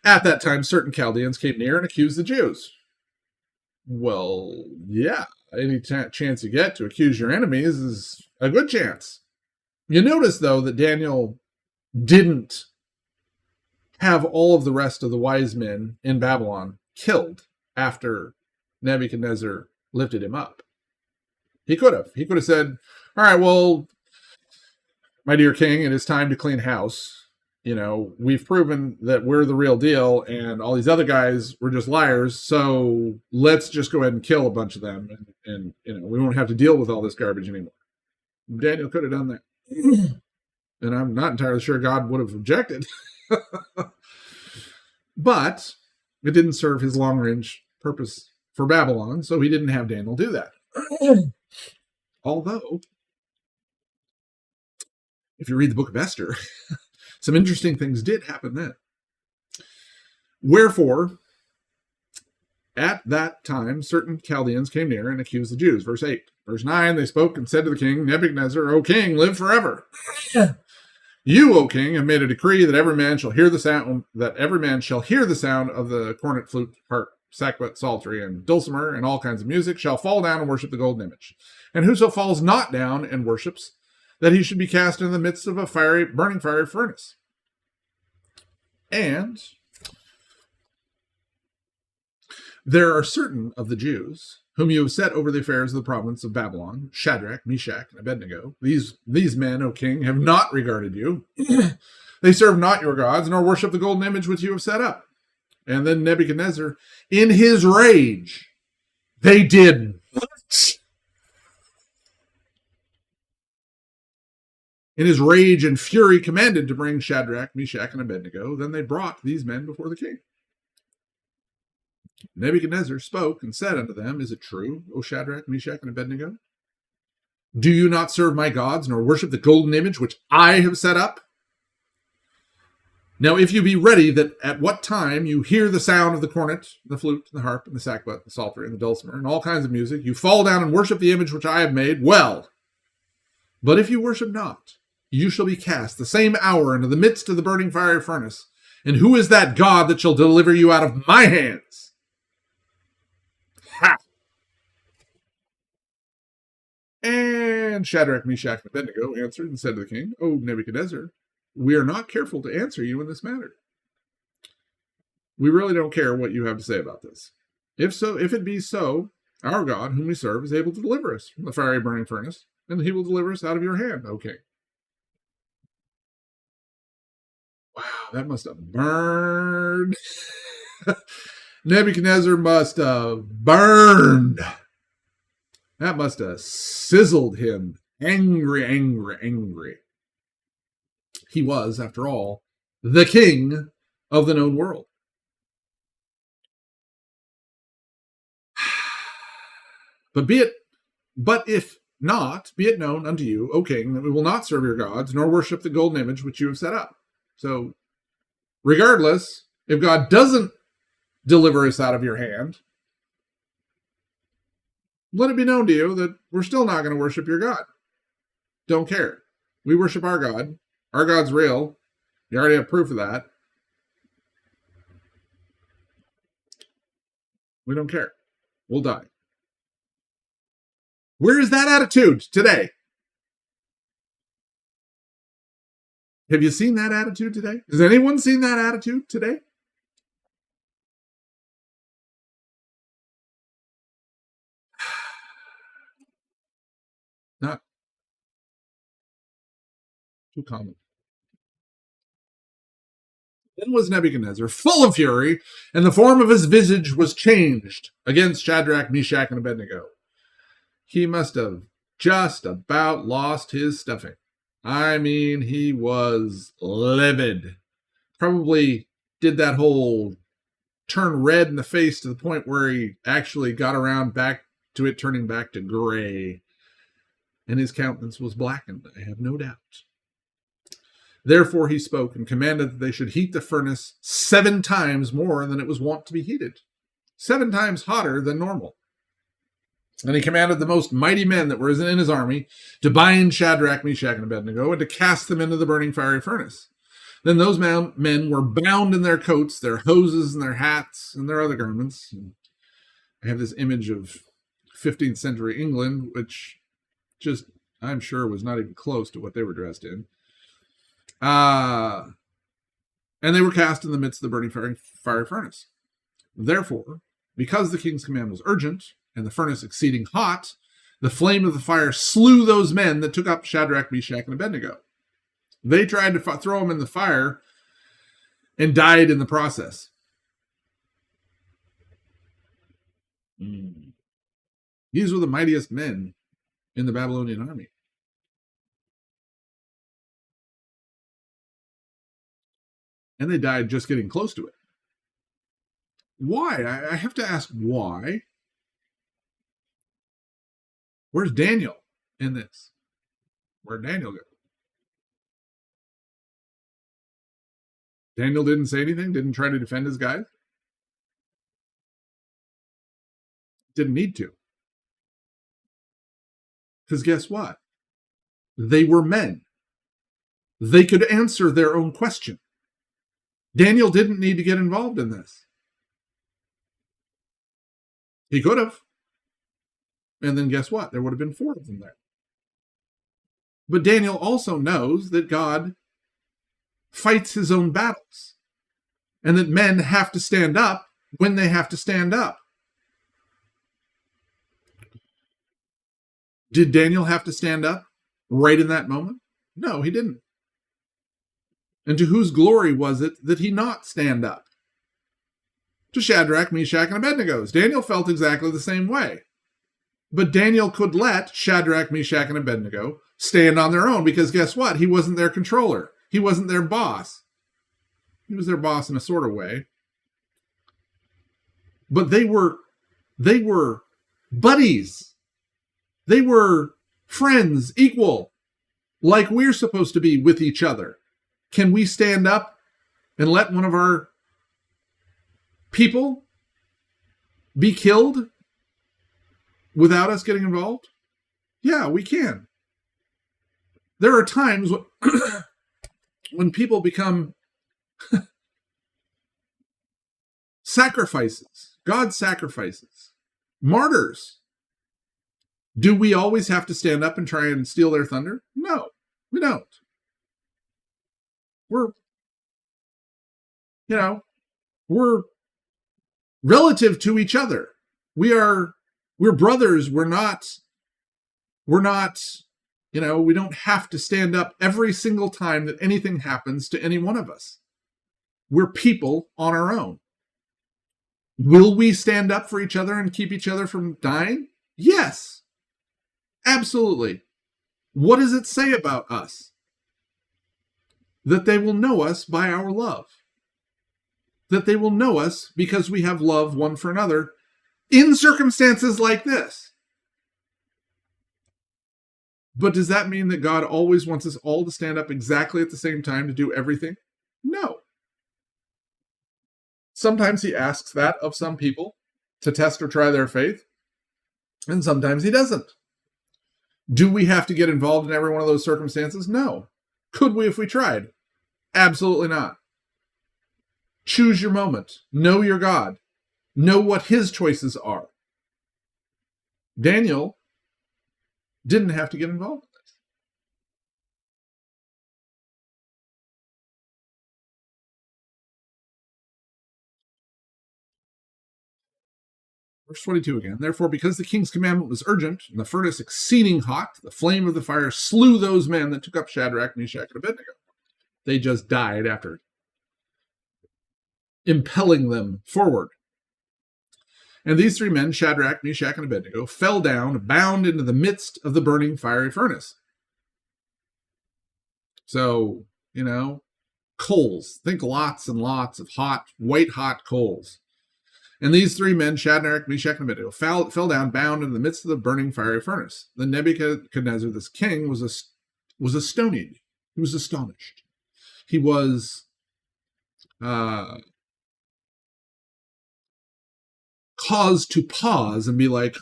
at that time certain Chaldeans came near and accused the Jews. Well, yeah, any chance you get to accuse your enemies is a good chance. You notice, though, that Daniel didn't have all of the rest of the wise men in Babylon killed after Nebuchadnezzar lifted him up. He could have. He could have said, all right, well, my dear king, it is time to clean house. You know, we've proven that we're the real deal and all these other guys were just liars. So let's just go ahead and kill a bunch of them. And you know, we won't have to deal with all this garbage anymore. Daniel could have done that. And I'm not entirely sure God would have objected. But it didn't serve his long-range purpose for Babylon, so he didn't have Daniel do that. Although, if you read the book of Esther, some interesting things did happen then. Wherefore, at that time, certain Chaldeans came near and accused the Jews. Verse 8. Verse 9, they spoke and said to the king, Nebuchadnezzar, O king, live forever. You, O king, have made a decree that every man shall hear the sound of the cornet, flute, harp, sackbut, psaltery, and dulcimer, and all kinds of music, shall fall down and worship the golden image. And whoso falls not down and worships, that he should be cast into the midst of a burning fiery furnace. And there are certain of the Jews whom you have set over the affairs of the province of Babylon, Shadrach, Meshach, and Abednego. These men, O king, have not regarded you. They serve not your gods, nor worship the golden image which you have set up. And then Nebuchadnezzar, in his rage, they did what? In his rage and fury commanded to bring Shadrach, Meshach, and Abednego. Then they brought these men before the king. Nebuchadnezzar spoke and said unto them, Is it true, O Shadrach, Meshach, and Abednego? Do you not serve my gods, nor worship the golden image which I have set up? Now if you be ready that at what time you hear the sound of the cornet, the flute, the harp, and the sackbut, the psaltery, and the dulcimer, and all kinds of music, you fall down and worship the image which I have made, well. But if you worship not, you shall be cast the same hour into the midst of the burning fiery furnace. And who is that God that shall deliver you out of my hands? Ha! And Shadrach, Meshach, and Abednego answered and said to the king, O Nebuchadnezzar, we are not careful to answer you in this matter. We really don't care what you have to say about this. If it be so, our God, whom we serve, is able to deliver us from the fiery burning furnace, and he will deliver us out of your hand, O king. Wow, that must have burned. Nebuchadnezzar must have burned. That must have sizzled him. Angry, angry, angry. He was, after all, the king of the known world. But if not, be it known unto you, O king, that we will not serve your gods, nor worship the golden image which you have set up. So, regardless, if God doesn't deliver us out of your hand, let it be known to you that we're still not going to worship your God. Don't care. We worship our God. Our God's real. You already have proof of that. We don't care. We'll die. Where is that attitude today? Have you seen that attitude today? Has anyone seen that attitude today? Not too common. Then was Nebuchadnezzar full of fury, and the form of his visage was changed against Shadrach, Meshach, and Abednego. He must have just about lost his stuffing. I mean, he was livid. Probably did that whole turn red in the face to the point where he actually got around back to it turning back to gray. And his countenance was blackened, I have no doubt. Therefore he spoke and commanded that they should heat the furnace 7 times more than it was wont to be heated, 7 times hotter than normal. And he commanded the most mighty men that were in his army to bind Shadrach, Meshach, and Abednego and to cast them into the burning fiery furnace. Then those men were bound in their coats, their hoses, and their hats, and their other garments. And I have this image of 15th century England, which just, I'm sure, was not even close to what they were dressed in. And they were cast in the midst of the burning fiery furnace. Therefore, because the king's command was urgent, and the furnace exceeding hot, the flame of the fire slew those men that took up Shadrach, Meshach, and Abednego. They tried to throw them in the fire and died in the process. These were the mightiest men in the Babylonian army. And they died just getting close to it. Why? I have to ask why. Where's Daniel in this? Where'd Daniel go? Daniel didn't say anything, didn't try to defend his guys. Didn't need to. Because guess what? They were men. They could answer their own question. Daniel didn't need to get involved in this. He could have. And then guess what? There would have been 4 of them there. But Daniel also knows that God fights his own battles and that men have to stand up when they have to stand up. Did Daniel have to stand up right in that moment? No, he didn't. And to whose glory was it that he not stand up? To Shadrach, Meshach, and Abednego's. Daniel felt exactly the same way. But Daniel could let Shadrach, Meshach, and Abednego stand on their own because guess what? He wasn't their controller. He wasn't their boss. He was their boss in a sort of way. But they were buddies. They were friends, equal, like we're supposed to be with each other. Can we stand up and let one of our people be killed without us getting involved? Yeah, we can. There are times when people become sacrifices, God's sacrifices, martyrs. Do we always have to stand up and try and steal their thunder? No, we don't. We're relative to each other. We're brothers. We're not, we don't have to stand up every single time that anything happens to any one of us. We're people on our own. Will we stand up for each other and keep each other from dying? Yes, absolutely. What does it say about us? That they will know us by our love. That they will know us because we have love one for another in circumstances like this. But does that mean that God always wants us all to stand up exactly at the same time to do everything? No. Sometimes he asks that of some people to test or try their faith, and sometimes he doesn't. Do we have to get involved in every one of those circumstances? No. Could we if we tried? Absolutely not. Choose your moment. Know your God. Know what his choices are. Daniel didn't have to get involved in this. Verse 22 again. Therefore, because the king's commandment was urgent, and the furnace exceeding hot, the flame of the fire slew those men that took up Shadrach, Meshach, and Abednego. They just died after impelling them forward. And these three men, Shadrach, Meshach, and Abednego, fell down, bound into the midst of the burning fiery furnace. So, coals. Think lots and lots of hot, white-hot coals. And these three men, Shadrach, Meshach, and Abednego, fell down, bound in the midst of the burning fiery furnace. Then Nebuchadnezzar, this king, was astonied. He was astonished. He was caused to pause and be like,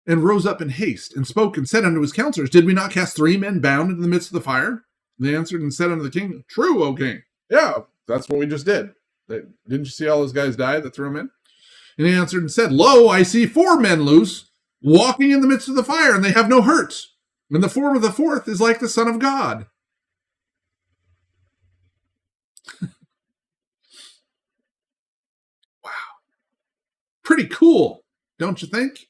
and rose up in haste, and spoke and said unto his counselors, Did we not cast three men bound into the midst of the fire? They answered and said unto the king, True, O king. Yeah, that's what we just did. Didn't you see all those guys die that threw them in? And he answered and said, Lo, I see four men loose, walking in the midst of the fire, and they have no hurts. And the form of the fourth is like the Son of God. Wow. Pretty cool, don't you think?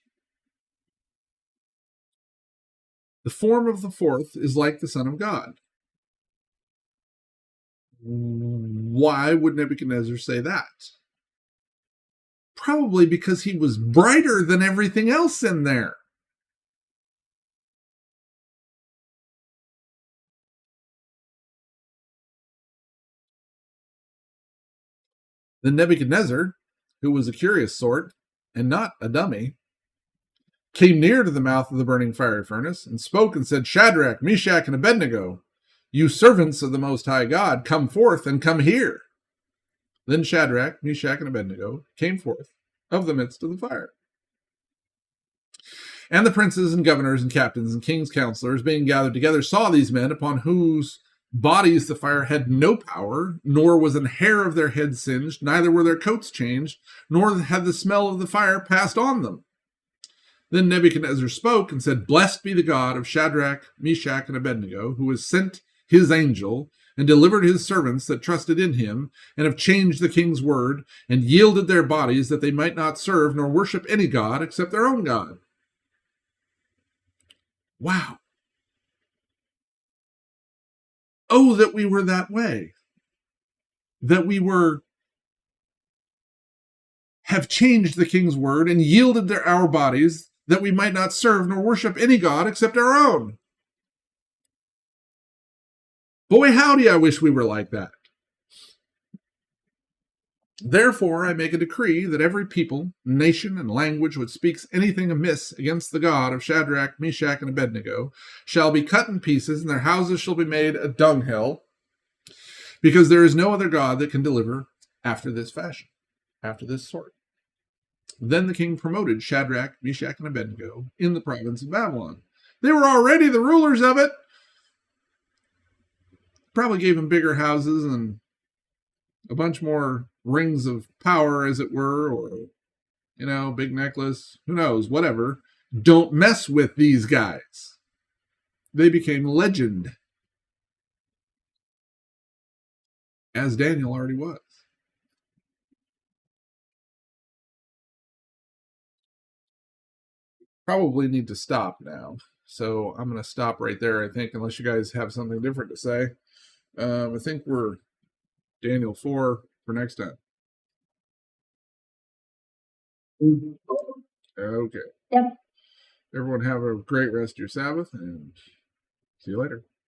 The form of the fourth is like the Son of God. Why would Nebuchadnezzar say that? Probably because he was brighter than everything else in there. Then Nebuchadnezzar, who was a curious sort, and not a dummy, came near to the mouth of the burning fiery furnace, and spoke and said, Shadrach, Meshach, and Abednego, you servants of the Most High God, come forth and come here. Then Shadrach, Meshach, and Abednego came forth of the midst of the fire. And the princes and governors and captains and king's counselors, being gathered together, saw these men, upon whose bodies the fire had no power, nor was an hair of their head singed, neither were their coats changed, nor had the smell of the fire passed on them. Then Nebuchadnezzar spoke and said, Blessed be the God of Shadrach, Meshach, and Abednego, who has sent his angel and delivered his servants that trusted in him, and have changed the king's word, and yielded their bodies that they might not serve nor worship any god except their own God. Wow. Oh, that we were that way. That we have changed the king's word and yielded our bodies that we might not serve nor worship any god except our own. Boy, howdy, I wish we were like that. Therefore, I make a decree that every people, nation, and language which speaks anything amiss against the God of Shadrach, Meshach, and Abednego shall be cut in pieces, and their houses shall be made a dunghill, because there is no other God that can deliver after this fashion, after this sort. Then the king promoted Shadrach, Meshach, and Abednego in the province of Babylon. They were already the rulers of it. Probably gave them bigger houses and a bunch more rings of power, as it were, or, big necklace, who knows, whatever. Don't mess with these guys. They became legend, as Daniel already was. Probably need to stop now. So I'm going to stop right there, I think, unless you guys have something different to say. I think we're Daniel 4 for next time. Okay. Yep. Everyone have a great rest of your Sabbath, and see you later.